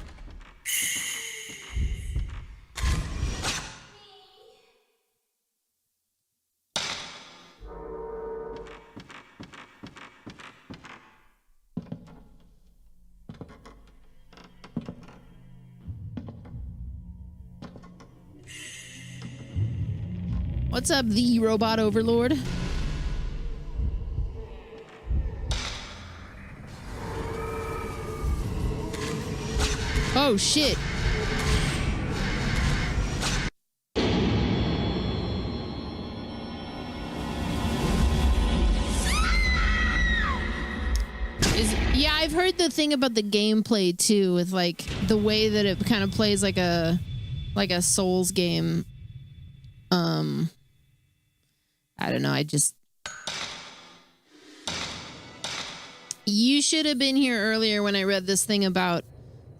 What's up, the robot overlord? Oh, shit. Yeah, I've heard the thing about the gameplay too, with like the way that it kind of plays like a Souls game. I don't know. You should have been here earlier when I read this thing about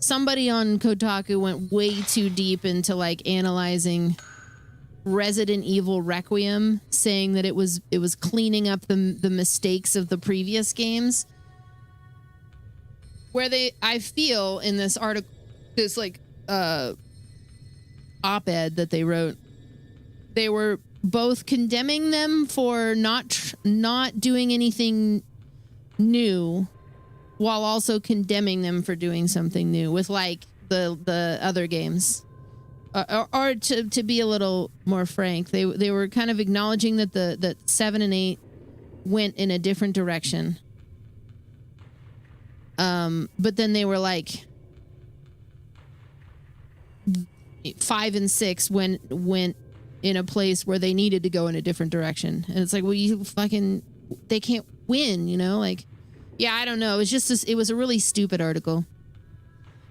somebody on Kotaku went way too deep into like analyzing Resident Evil Requiem, saying that it was cleaning up the mistakes of the previous games. Where I feel in this article, this like op-ed that they wrote, they were both condemning them for not doing anything new, while also condemning them for doing something new with like the other games. Or to be a little more frank, they were kind of acknowledging that that 7 and 8 went in a different direction. But then they were like 5 and 6 went in a place where they needed to go in a different direction. And it's like, well, they can't win, you know? Like, yeah, I don't know. It was just it was a really stupid article.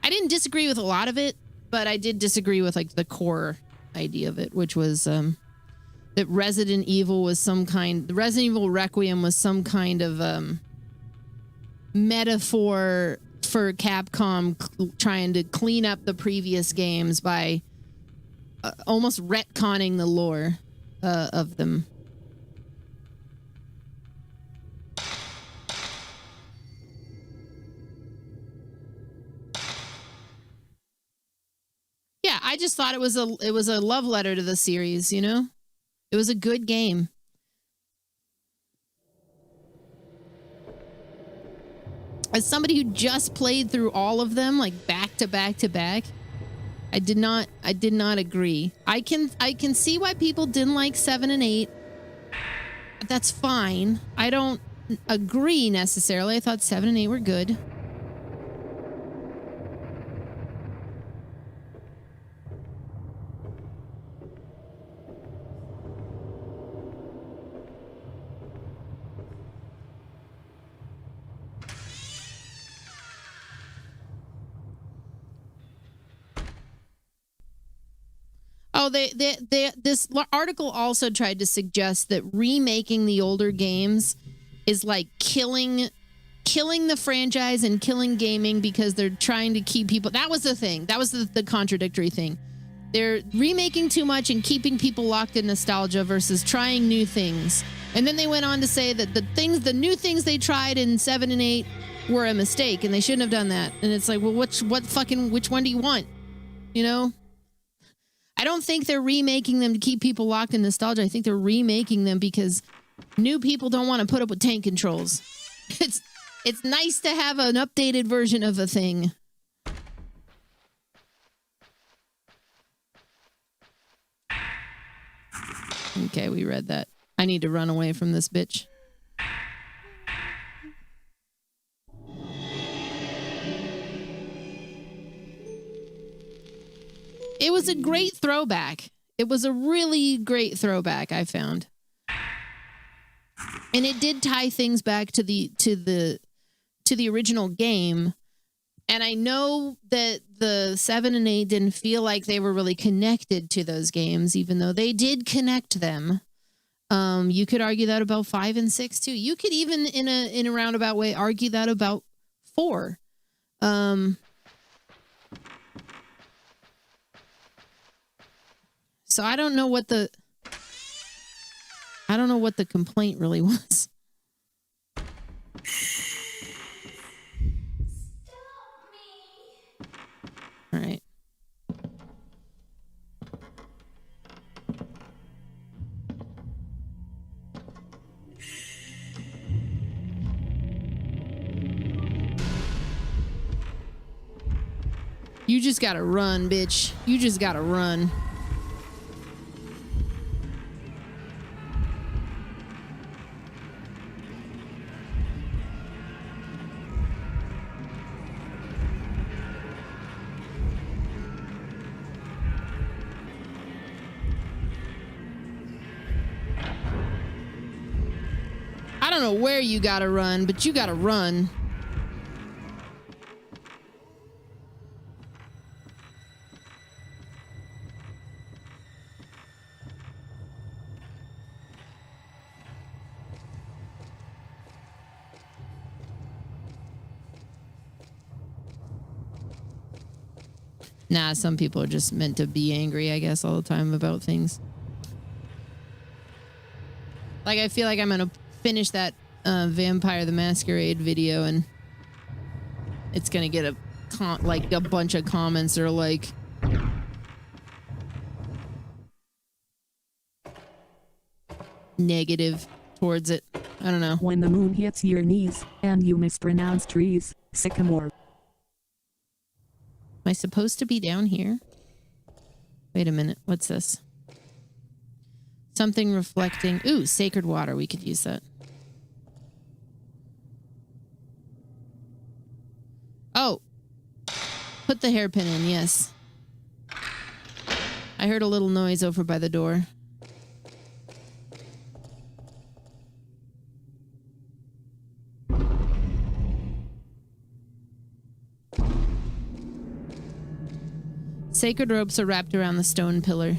I didn't disagree with a lot of it, but I did disagree with like the core idea of it, which was that Resident Evil Requiem was some kind of metaphor for Capcom trying to clean up the previous games by almost retconning the lore of them. I just thought it was a love letter to the series, you know? It was a good game. As somebody who just played through all of them, like back to back to back, I did not agree. I can see why people didn't like 7 and 8. That's fine. I don't agree necessarily. I thought 7 and 8 were good. Oh, this article also tried to suggest that remaking the older games is like killing the franchise and killing gaming because they're trying to keep people. That was the thing. That was the contradictory thing. They're remaking too much and keeping people locked in nostalgia versus trying new things. And then they went on to say that the new things they tried in 7 and 8 were a mistake and they shouldn't have done that. And it's like, well, which one do you want? You know? I don't think they're remaking them to keep people locked in nostalgia. I think they're remaking them because new people don't want to put up with tank controls. It's nice to have an updated version of a thing. Okay, we read that. I need to run away from this bitch. It was a great throwback. It was a really great throwback, I found. And it did tie things back to the original game. And I know that the 7 and 8 didn't feel like they were really connected to those games, even though they did connect them. You could argue that about 5 and 6 too. You could even in a roundabout way argue that about 4. So I don't know what the complaint really was. All right. You just gotta run, bitch. You just gotta run. I don't know where you gotta run, but you gotta run. Nah, some people are just meant to be angry, I guess, all the time about things. Like, I feel like I'm gonna finish that Vampire the Masquerade video and it's gonna get a bunch of comments that are like, negative towards it. I don't know. When the moon hits your knees and you mispronounce trees, sycamore. Am I supposed to be down here? Wait a minute. What's this? Something reflecting. Ooh, sacred water. We could use that. Oh. Put the hairpin in, yes. I heard a little noise over by the door. Sacred ropes are wrapped around the stone pillar.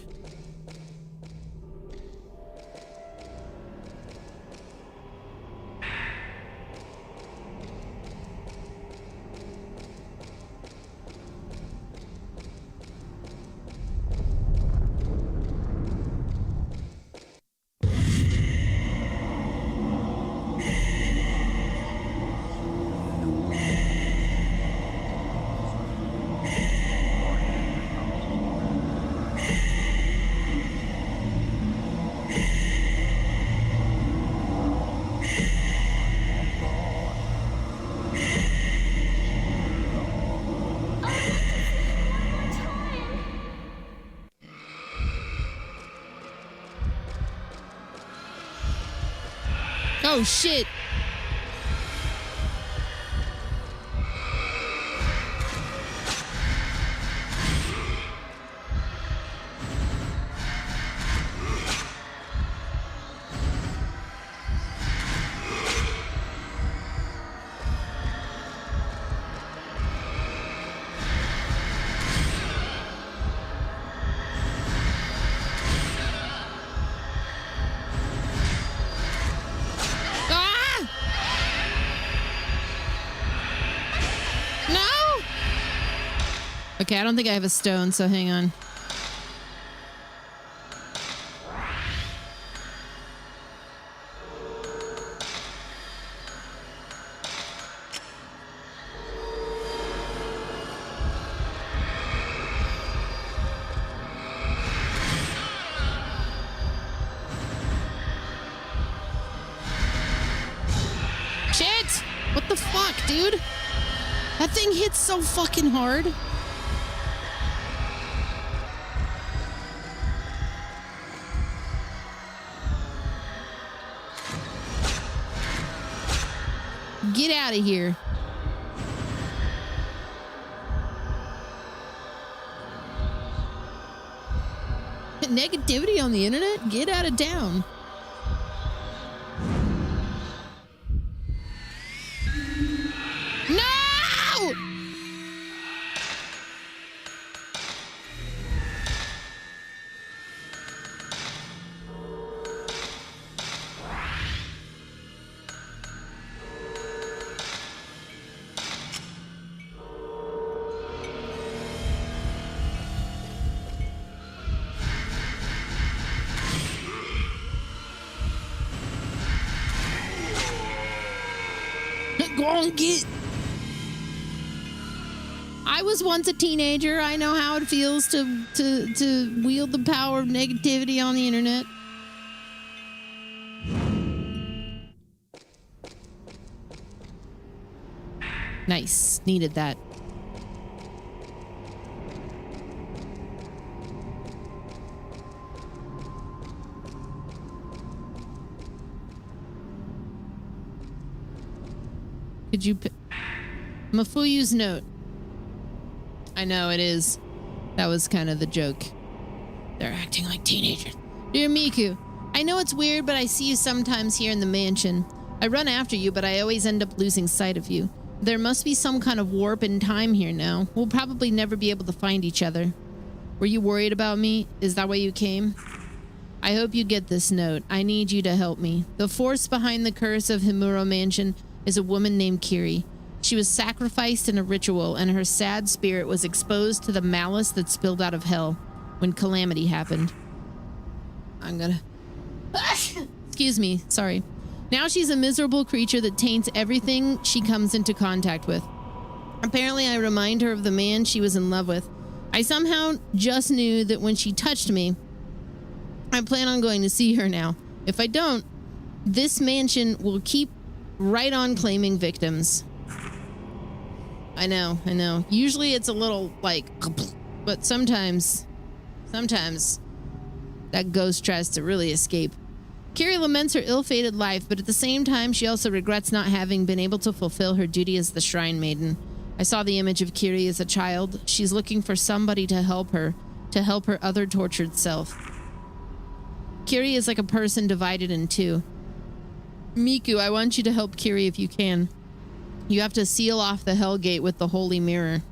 Oh, shit. Okay, I don't think I have a stone, so hang on. Shit! What the fuck, dude? That thing hits so fucking hard. Get out of here. Negativity on the internet? Get out of town. No! Go on, get. I was once a teenager. I know how it feels to wield the power of negativity on the internet. Nice. Needed that. Could you... Mafuyu's note. I know, it is. That was kind of the joke. They're acting like teenagers. Dear Miku, I know it's weird, but I see you sometimes here in the mansion. I run after you, but I always end up losing sight of you. There must be some kind of warp in time here now. We'll probably never be able to find each other. Were you worried about me? Is that why you came? I hope you get this note. I need you to help me. The force behind the curse of Himuro Mansion is a woman named Kiri. She was sacrificed in a ritual, and her sad spirit was exposed to the malice that spilled out of hell when calamity happened. I'm gonna... Excuse me, sorry. Now she's a miserable creature that taints everything she comes into contact with. Apparently, I remind her of the man she was in love with. I somehow just knew that when she touched me, I plan on going to see her now. If I don't, this mansion will keep right on claiming victims. I know. Usually it's a little like, but sometimes that ghost tries to really escape. Kiri laments her ill-fated life, but at the same time, she also regrets not having been able to fulfill her duty as the Shrine Maiden. I saw the image of Kiri as a child. She's looking for somebody to help her other tortured self. Kiri is like a person divided in two. Miku, I want you to help Kiri if you can. You have to seal off the Hell Gate with the Holy Mirror.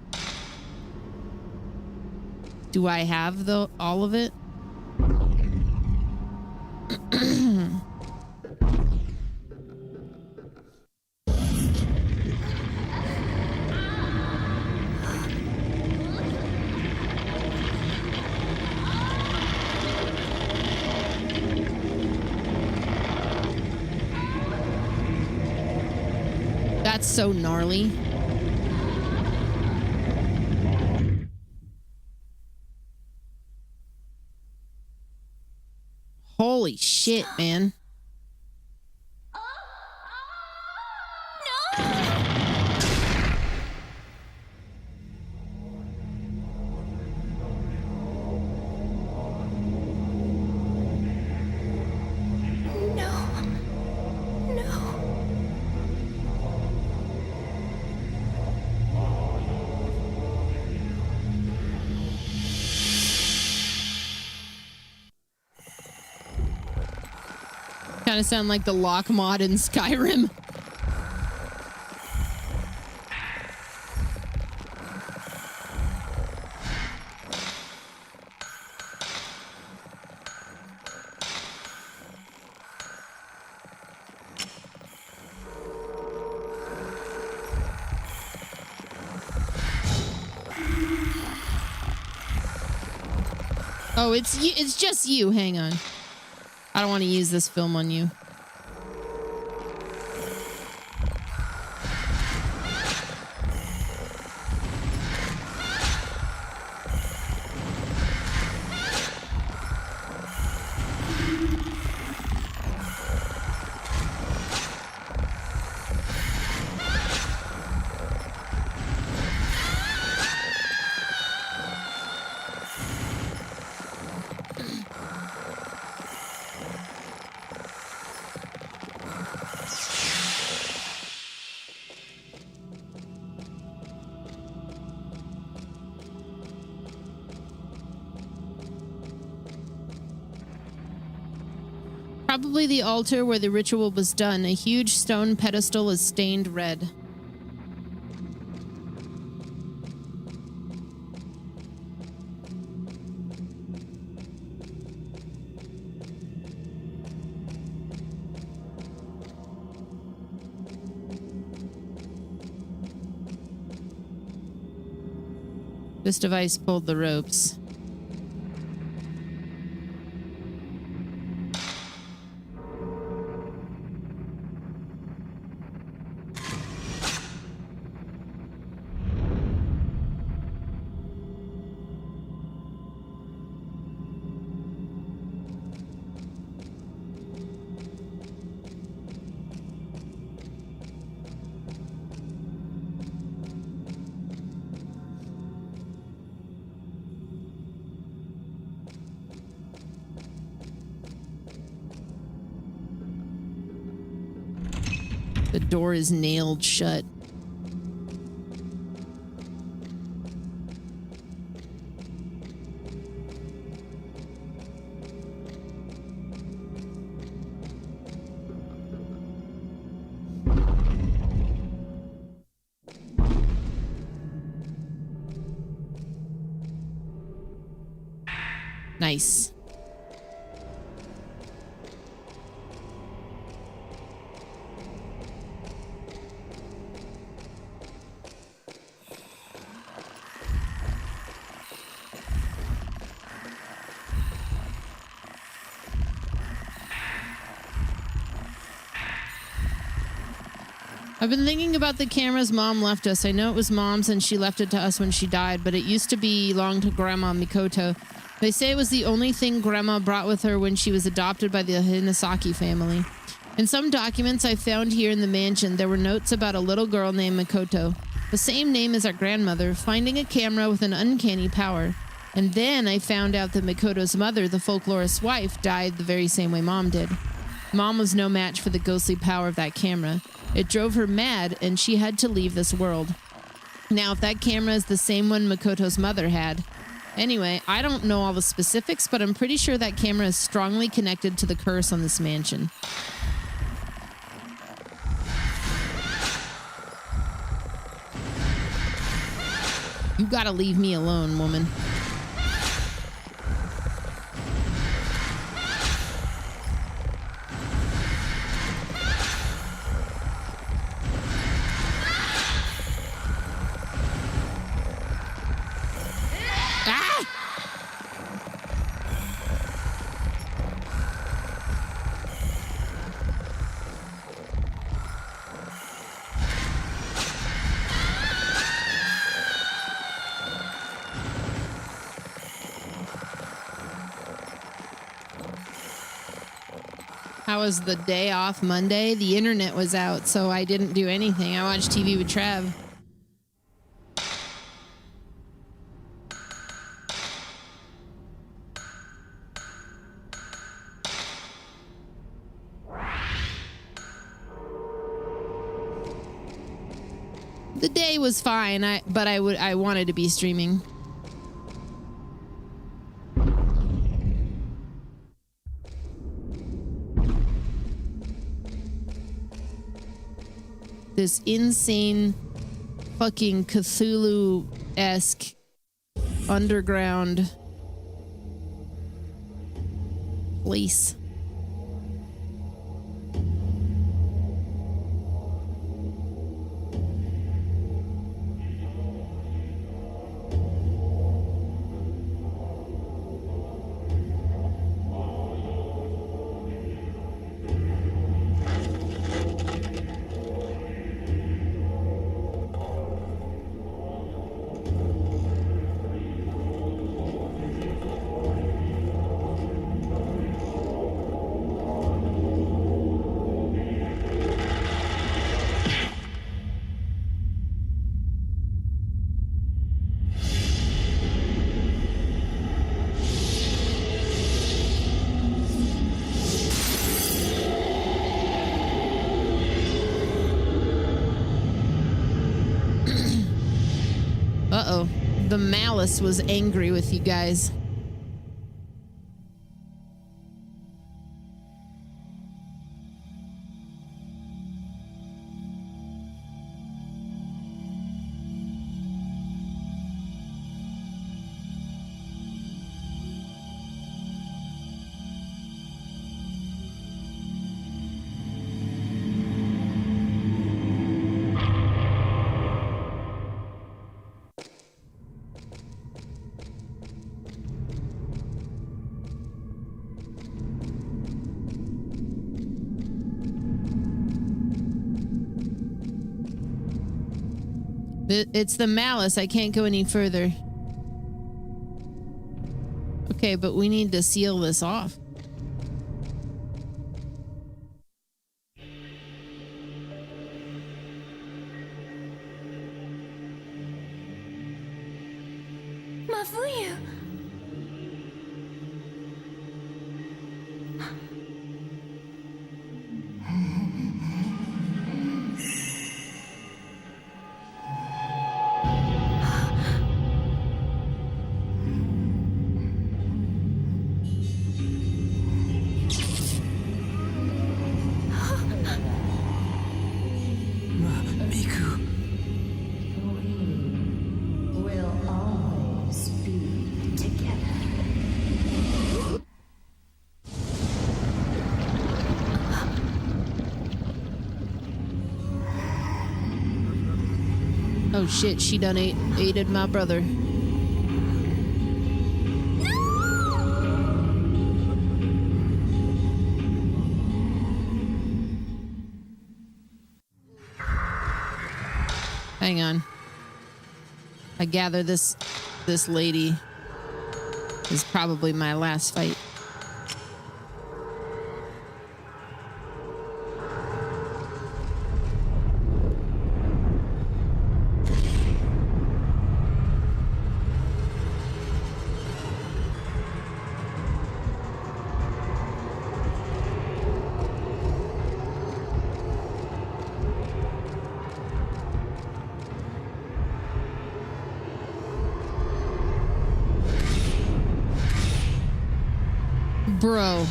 Do I have all of it? That's so gnarly. Holy shit, man. No. Kind of sound like the lock mod in Skyrim. Oh, it's just you. Hang on. I don't want to use this film on you. Probably the altar where the ritual was done. A huge stone pedestal is stained red. This device pulled the ropes. The door is nailed shut. Nice. I've been thinking about the cameras Mom left us. I know it was Mom's and she left it to us when she died, but it used to belong to Grandma Mikoto. They say it was the only thing Grandma brought with her when she was adopted by the Hinasaki family. In some documents I found here in the mansion, there were notes about a little girl named Mikoto, the same name as our grandmother, finding a camera with an uncanny power. And then I found out that Mikoto's mother, the folklorist's wife, died the very same way Mom did. Mom was no match for the ghostly power of that camera. It drove her mad, and she had to leave this world. Now, if that camera is the same one Mikoto's mother had... Anyway, I don't know all the specifics, but I'm pretty sure that camera is strongly connected to the curse on this mansion. You gotta leave me alone, woman. How was the day off Monday? The internet was out, so I didn't do anything. I watched TV with Trav. The day was fine, but I wanted to be streaming. this insane fucking Cthulhu-esque underground place. Uh-oh. The malice was angry with you guys. It's the malice. I can't go any further. Okay, but we need to seal this off. Mafuyu. Oh shit, she done aided my brother. Hang on. I gather this lady is probably my last fight. Bro.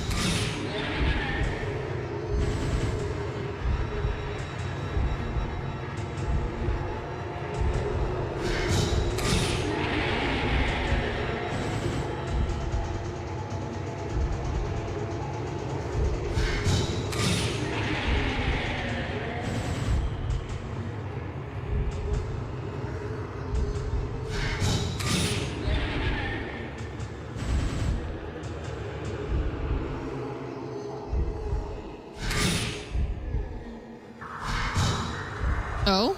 Oh?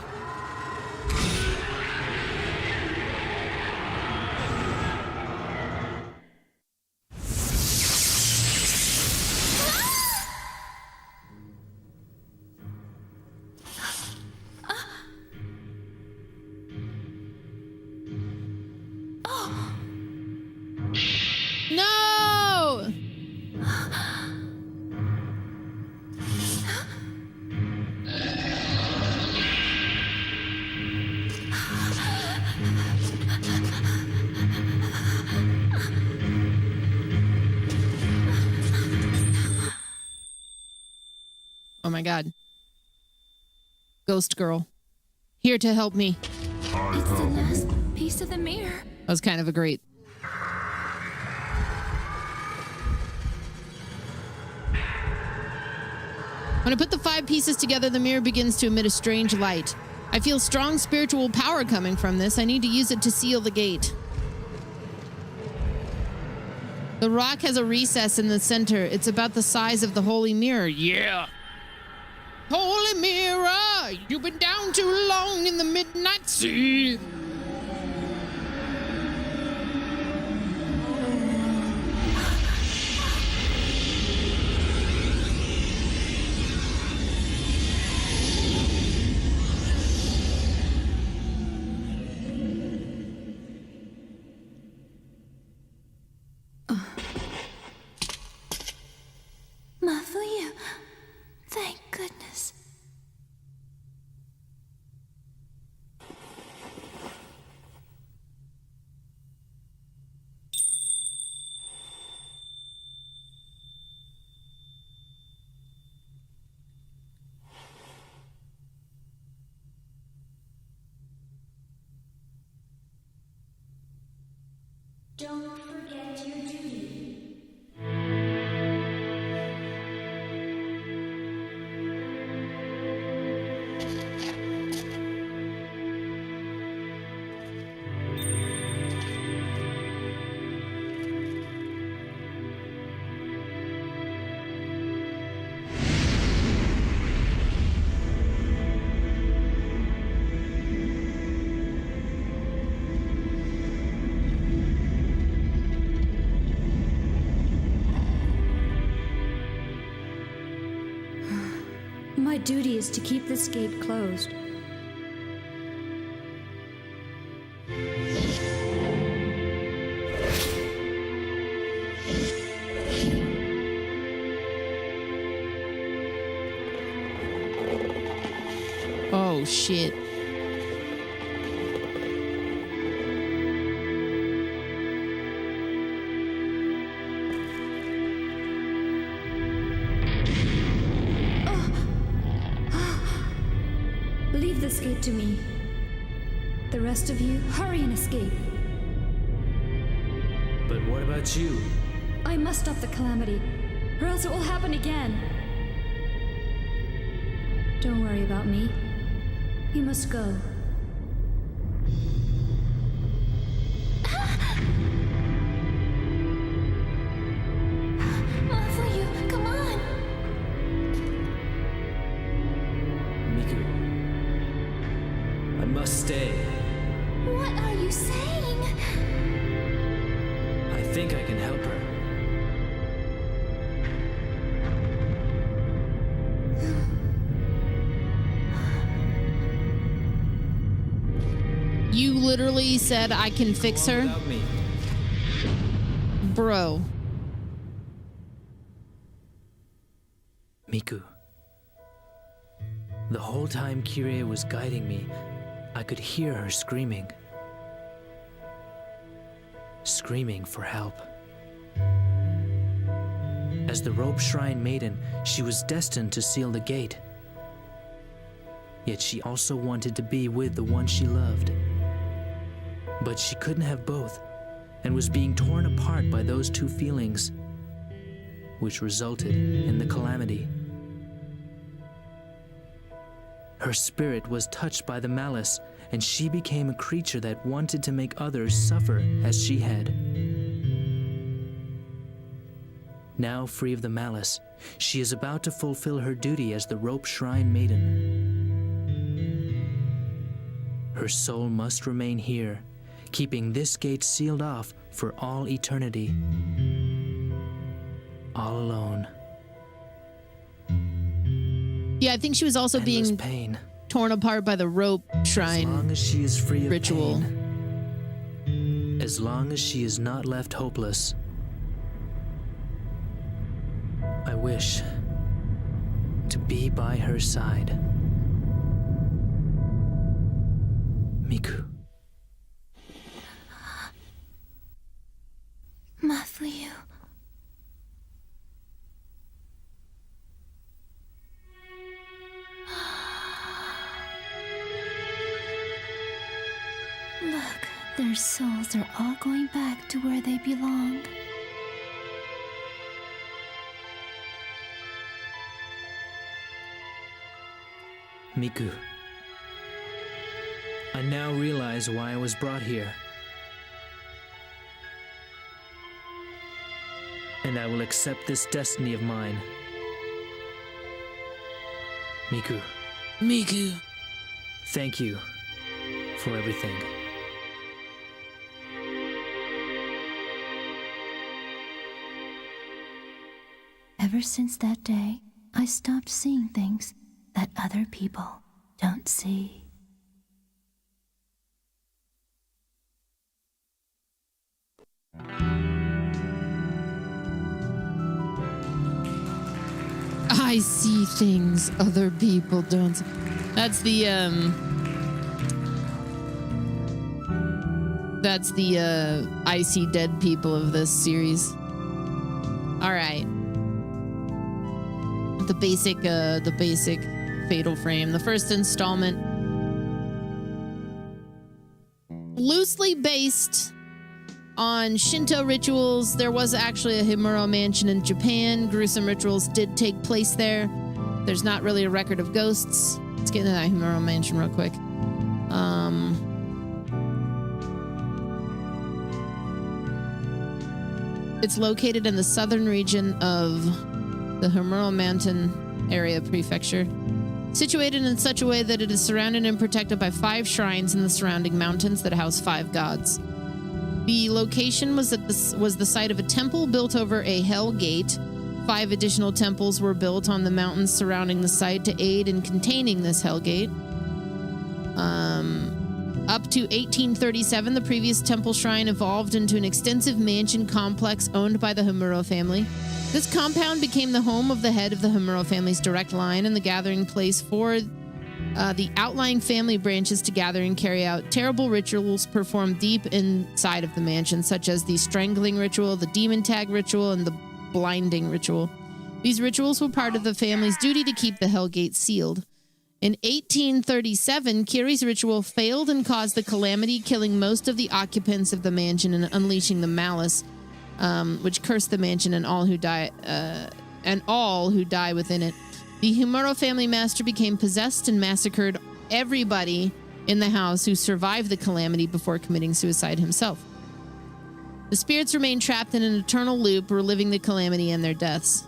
No! Oh my God. Ghost girl. Here to help me. It's the last piece of the mirror. That was kind of a great. When I put the 5 pieces together, the mirror begins to emit a strange light. I feel strong spiritual power coming from this. I need to use it to seal the gate. The rock has a recess in the center. It's about the size of the holy mirror. Yeah. Holy mirror, you've been down too long in the midnight sea. Mafuyu. Thank goodness. Don't forget your duty. My duty is to keep this gate closed. Oh, shit. Leave this gate to me. The rest of you, hurry and escape. But what about you? I must stop the calamity, or else it will happen again. Don't worry about me. You must go. Mafuyu, come on. Miku. I must stay. What are you saying? I think I can help her. You literally said I can fix her? Without me. Bro. Miku. The whole time Kyrie was guiding me, I could hear her screaming. Screaming for help. As the rope shrine maiden, she was destined to seal the gate. Yet she also wanted to be with the one she loved. But she couldn't have both, and was being torn apart by those two feelings, which resulted in the calamity. Her spirit was touched by the malice, and she became a creature that wanted to make others suffer as she had. Now free of the malice, she is about to fulfill her duty as the rope shrine maiden. Her soul must remain here, keeping this gate sealed off for all eternity. All alone. Yeah, I think she was also Endless being pain. torn apart by the rope As shrine long as she is free of ritual. pain, as long as she is not left hopeless, I wish to be by her side. Miku. Mafuyu. Their souls are all going back to where they belong. Miku, I now realize why I was brought here. And I will accept this destiny of mine. Miku, Miku. thank you for everything. Ever since that day, I stopped seeing things that other people don't see. I see things other people don't. That's the I see dead people of this series. All right. The basic Fatal Frame. The first installment, loosely based on Shinto rituals. There was actually a Himuro mansion in Japan. Gruesome rituals did take place there. There's not really a record of ghosts. Let's get into that Himuro mansion real quick. It's located in the southern region of the Himuro Mountain area prefecture, situated in such a way that it is surrounded and protected by 5 shrines in the surrounding mountains that house 5 gods. The location was the site of a temple built over a hell gate. 5 additional temples were built on the mountains surrounding the site to aid in containing this hell gate. Up to 1837, the previous temple shrine evolved into an extensive mansion complex owned by the Himuro family. This compound became the home of the head of the Himuro family's direct line and the gathering place for the outlying family branches to gather and carry out terrible rituals performed deep inside of the mansion, such as the strangling ritual, the demon tag ritual, and the blinding ritual. These rituals were part of the family's duty to keep the hell gate sealed. In 1837, Kiri's ritual failed and caused the calamity, killing most of the occupants of the mansion and unleashing the malice, which cursed the mansion and all who die within it. The Himuro family master became possessed and massacred everybody in the house who survived the calamity before committing suicide himself. The spirits remained trapped in an eternal loop, reliving the calamity and their deaths.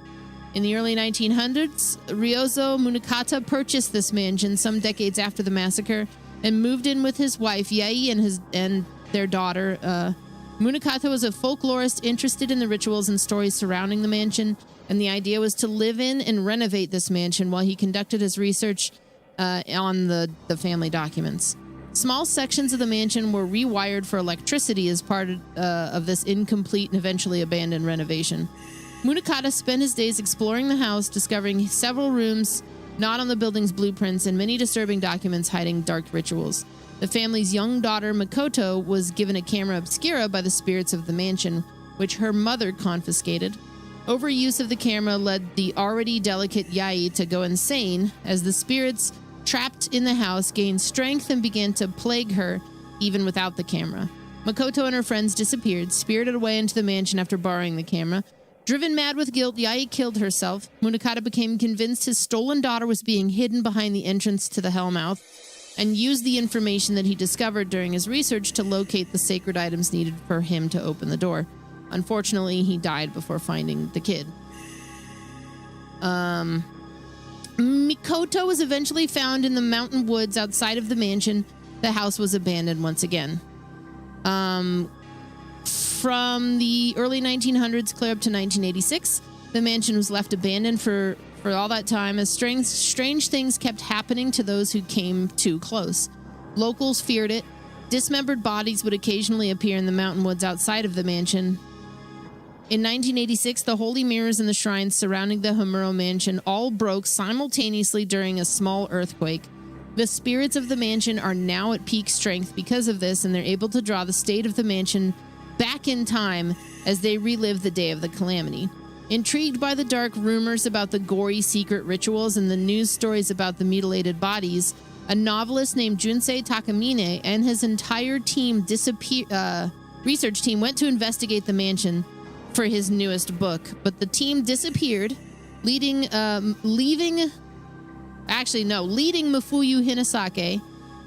In the early 1900s, Ryozo Munakata purchased this mansion some decades after the massacre and moved in with his wife Yai and their daughter. Munakata was a folklorist interested in the rituals and stories surrounding the mansion, and the idea was to live in and renovate this mansion while he conducted his research on the family documents. Small sections of the mansion were rewired for electricity as part of this incomplete and eventually abandoned renovation. Munakata spent his days exploring the house, discovering several rooms not on the building's blueprints and many disturbing documents hiding dark rituals. The family's young daughter, Makoto, was given a camera obscura by the spirits of the mansion, which her mother confiscated. Overuse of the camera led the already delicate Yai to go insane, as the spirits trapped in the house gained strength and began to plague her, even without the camera. Makoto and her friends disappeared, spirited away into the mansion after borrowing the camera. Driven mad with guilt, Yai killed herself. Munakata became convinced his stolen daughter was being hidden behind the entrance to the Hellmouth, and used the information that he discovered during his research to locate the sacred items needed for him to open the door. Unfortunately, he died before finding the kid. Mikoto was eventually found in the mountain woods outside of the mansion. The house was abandoned once again. From the early 1900s clear up to 1986, the mansion was left abandoned for all that time, as strange things kept happening to those who came too close. Locals feared it. Dismembered bodies would occasionally appear in the mountain woods outside of the mansion. In 1986, the holy mirrors in the shrines surrounding the Himuro mansion all broke simultaneously during a small earthquake. The spirits of the mansion are now at peak strength because of this, and they're able to draw the state of the mansion back in time as they relive the day of the calamity. Intrigued by the dark rumors about the gory secret rituals and the news stories about the mutilated bodies, A novelist named Junsei Takamine and his entire team research team went to investigate the mansion for his newest book, but the team disappeared, leading Mafuyu Hinasake,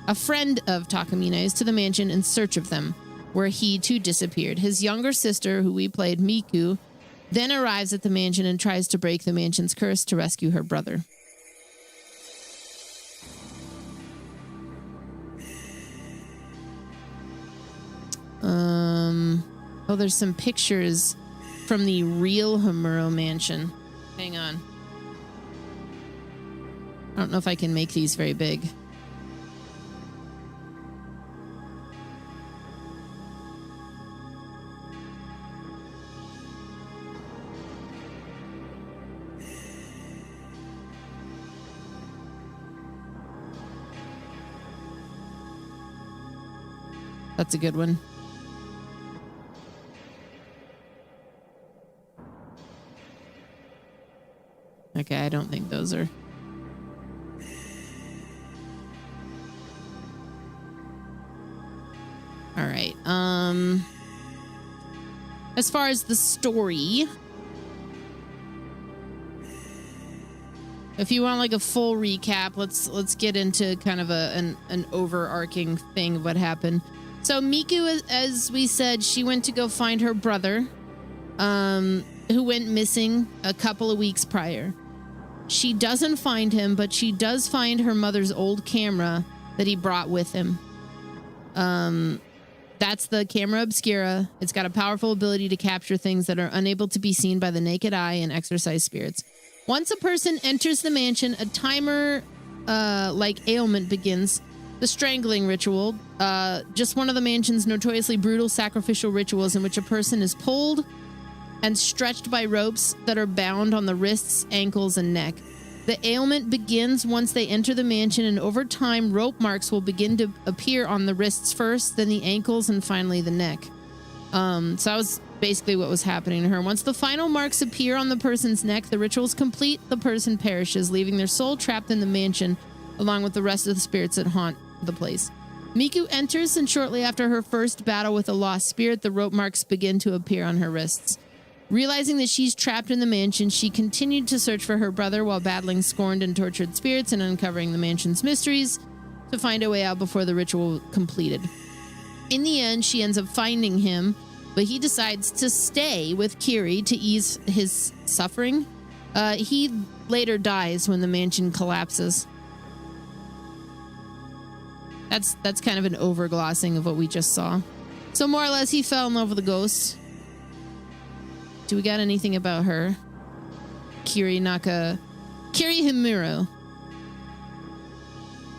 a friend of Takamine's, to the mansion in search of them, where he too disappeared. His younger sister, who we played, Miku, then arrives at the mansion and tries to break the mansion's curse to rescue her brother. Oh, there's some pictures from the real Hamuro mansion. Hang on. I don't know if I can make these very big. That's a good one. Okay, I don't think those are... All right. As far as the story, if you want like a full recap, let's get into kind of an overarching thing of what happened. So Miku, as we said, she went to go find her brother, who went missing a couple of weeks prior. She doesn't find him, but she does find her mother's old camera that he brought with him. That's the camera obscura. It's got a powerful ability to capture things that are unable to be seen by the naked eye and exorcise spirits. Once a person enters the mansion, a timer like ailment begins. The strangling ritual, just one of the mansion's notoriously brutal sacrificial rituals in which a person is pulled and stretched by ropes that are bound on the wrists, ankles, and neck. The ailment begins once they enter the mansion, and over time, rope marks will begin to appear on the wrists first, then the ankles, and finally the neck. So that was basically what was happening to her. Once the final marks appear on the person's neck, the ritual is complete, the person perishes, leaving their soul trapped in the mansion, along with the rest of the spirits that haunt the place. Miku enters, and shortly after her first battle with a lost spirit, the rope marks begin to appear on her wrists. Realizing that she's trapped in the mansion, she continued to search for her brother while battling scorned and tortured spirits and uncovering the mansion's mysteries to find a way out before the ritual completed. In the end, she ends up finding him, but he decides to stay with Kiri to ease his suffering. He later dies when the mansion collapses. That's kind of an overglossing of what we just saw. So more or less, he fell in love with a ghost. Do we got anything about her? Kiri Himuro.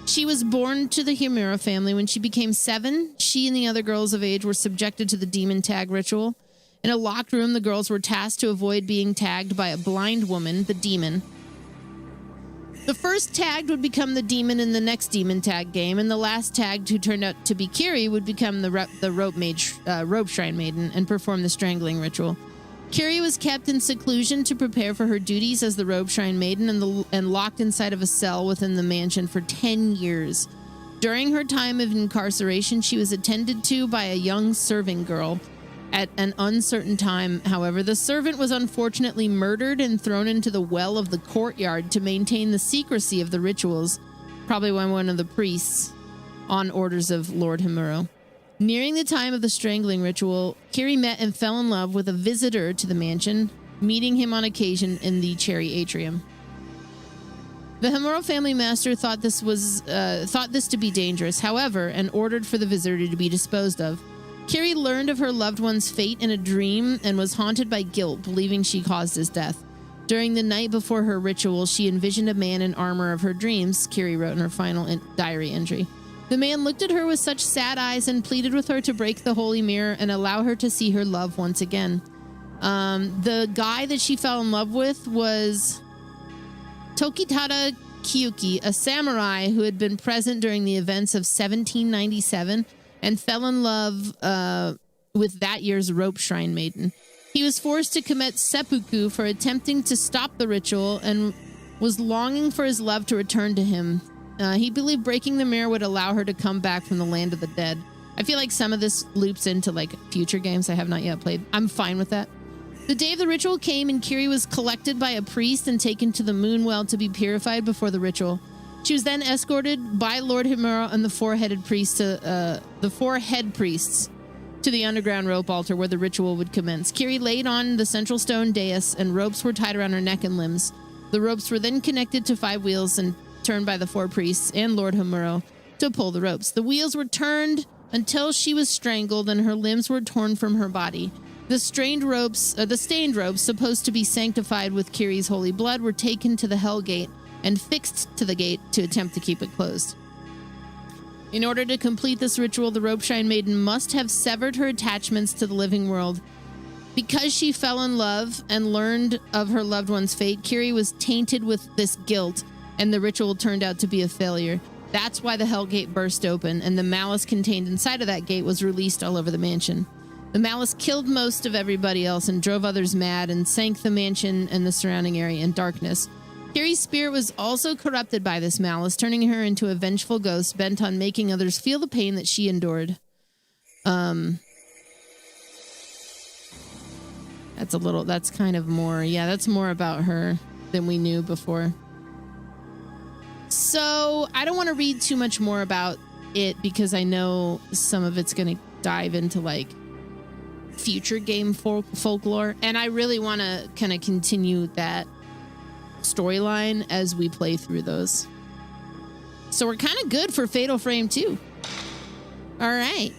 She was born to the Himuro family. When she became 7, she and the other girls of age were subjected to the demon tag ritual. In a locked room, the girls were tasked to avoid being tagged by a blind woman, the demon. The first tagged would become the demon in the next demon tag game, and the last tagged, who turned out to be Kiri, would become the rope shrine maiden and perform the strangling ritual. Kiri was kept in seclusion to prepare for her duties as the robe shrine maiden and locked inside of a cell within the mansion for 10 years. During her time of incarceration, she was attended to by a young serving girl. At an uncertain time, however, the servant was unfortunately murdered and thrown into the well of the courtyard to maintain the secrecy of the rituals, probably by one of the priests on orders of Lord Himuro. Nearing the time of the strangling ritual, Kiri met and fell in love with a visitor to the mansion, meeting him on occasion in the Cherry Atrium. The Himuro family master thought this to be dangerous, however, and ordered for the visitor to be disposed of. Kiri learned of her loved one's fate in a dream and was haunted by guilt, believing she caused his death. During the night before her ritual, she envisioned a man in armor of her dreams, Kiri wrote in her final diary entry. The man looked at her with such sad eyes and pleaded with her to break the holy mirror and allow her to see her love once again. The guy that she fell in love with was Tokitada Kyuki, a samurai who had been present during the events of 1797 and fell in love with that year's rope shrine maiden. He was forced to commit seppuku for attempting to stop the ritual and was longing for his love to return to him. He believed breaking the mirror would allow her to come back from the land of the dead. I feel like some of this loops into like future games I have not yet played. I'm fine with that. The day of the ritual came and Kiri was collected by a priest and taken to the moon well to be purified before the ritual. She was then escorted by Lord Himura and the four-head priests to the underground rope altar where the ritual would commence. Kiri laid on the central stone dais and ropes were tied around her neck and limbs. The ropes were then connected to 5 wheels and turned by the 4 priests and Lord Himura to pull the ropes. The wheels were turned until she was strangled and her limbs were torn from her body. The stained ropes, supposed to be sanctified with Kiri's holy blood, were taken to the Hell Gate and fixed to the gate to attempt to keep it closed. In order to complete this ritual, the Ropeshine Maiden must have severed her attachments to the living world. Because she fell in love and learned of her loved one's fate, Kiri was tainted with this guilt, and the ritual turned out to be a failure. That's why the Hell Gate burst open, and the malice contained inside of that gate was released all over the mansion. The malice killed most of everybody else and drove others mad and sank the mansion and the surrounding area in darkness. Kiri's spirit was also corrupted by this malice, turning her into a vengeful ghost bent on making others feel the pain that she endured. That's kind of more, that's more about her than we knew before. So I don't want to read too much more about it because I know some of it's going to dive into like future game folklore. And I really want to kind of continue that storyline as we play through those. So we're kind of good for Fatal Frame 2. All right.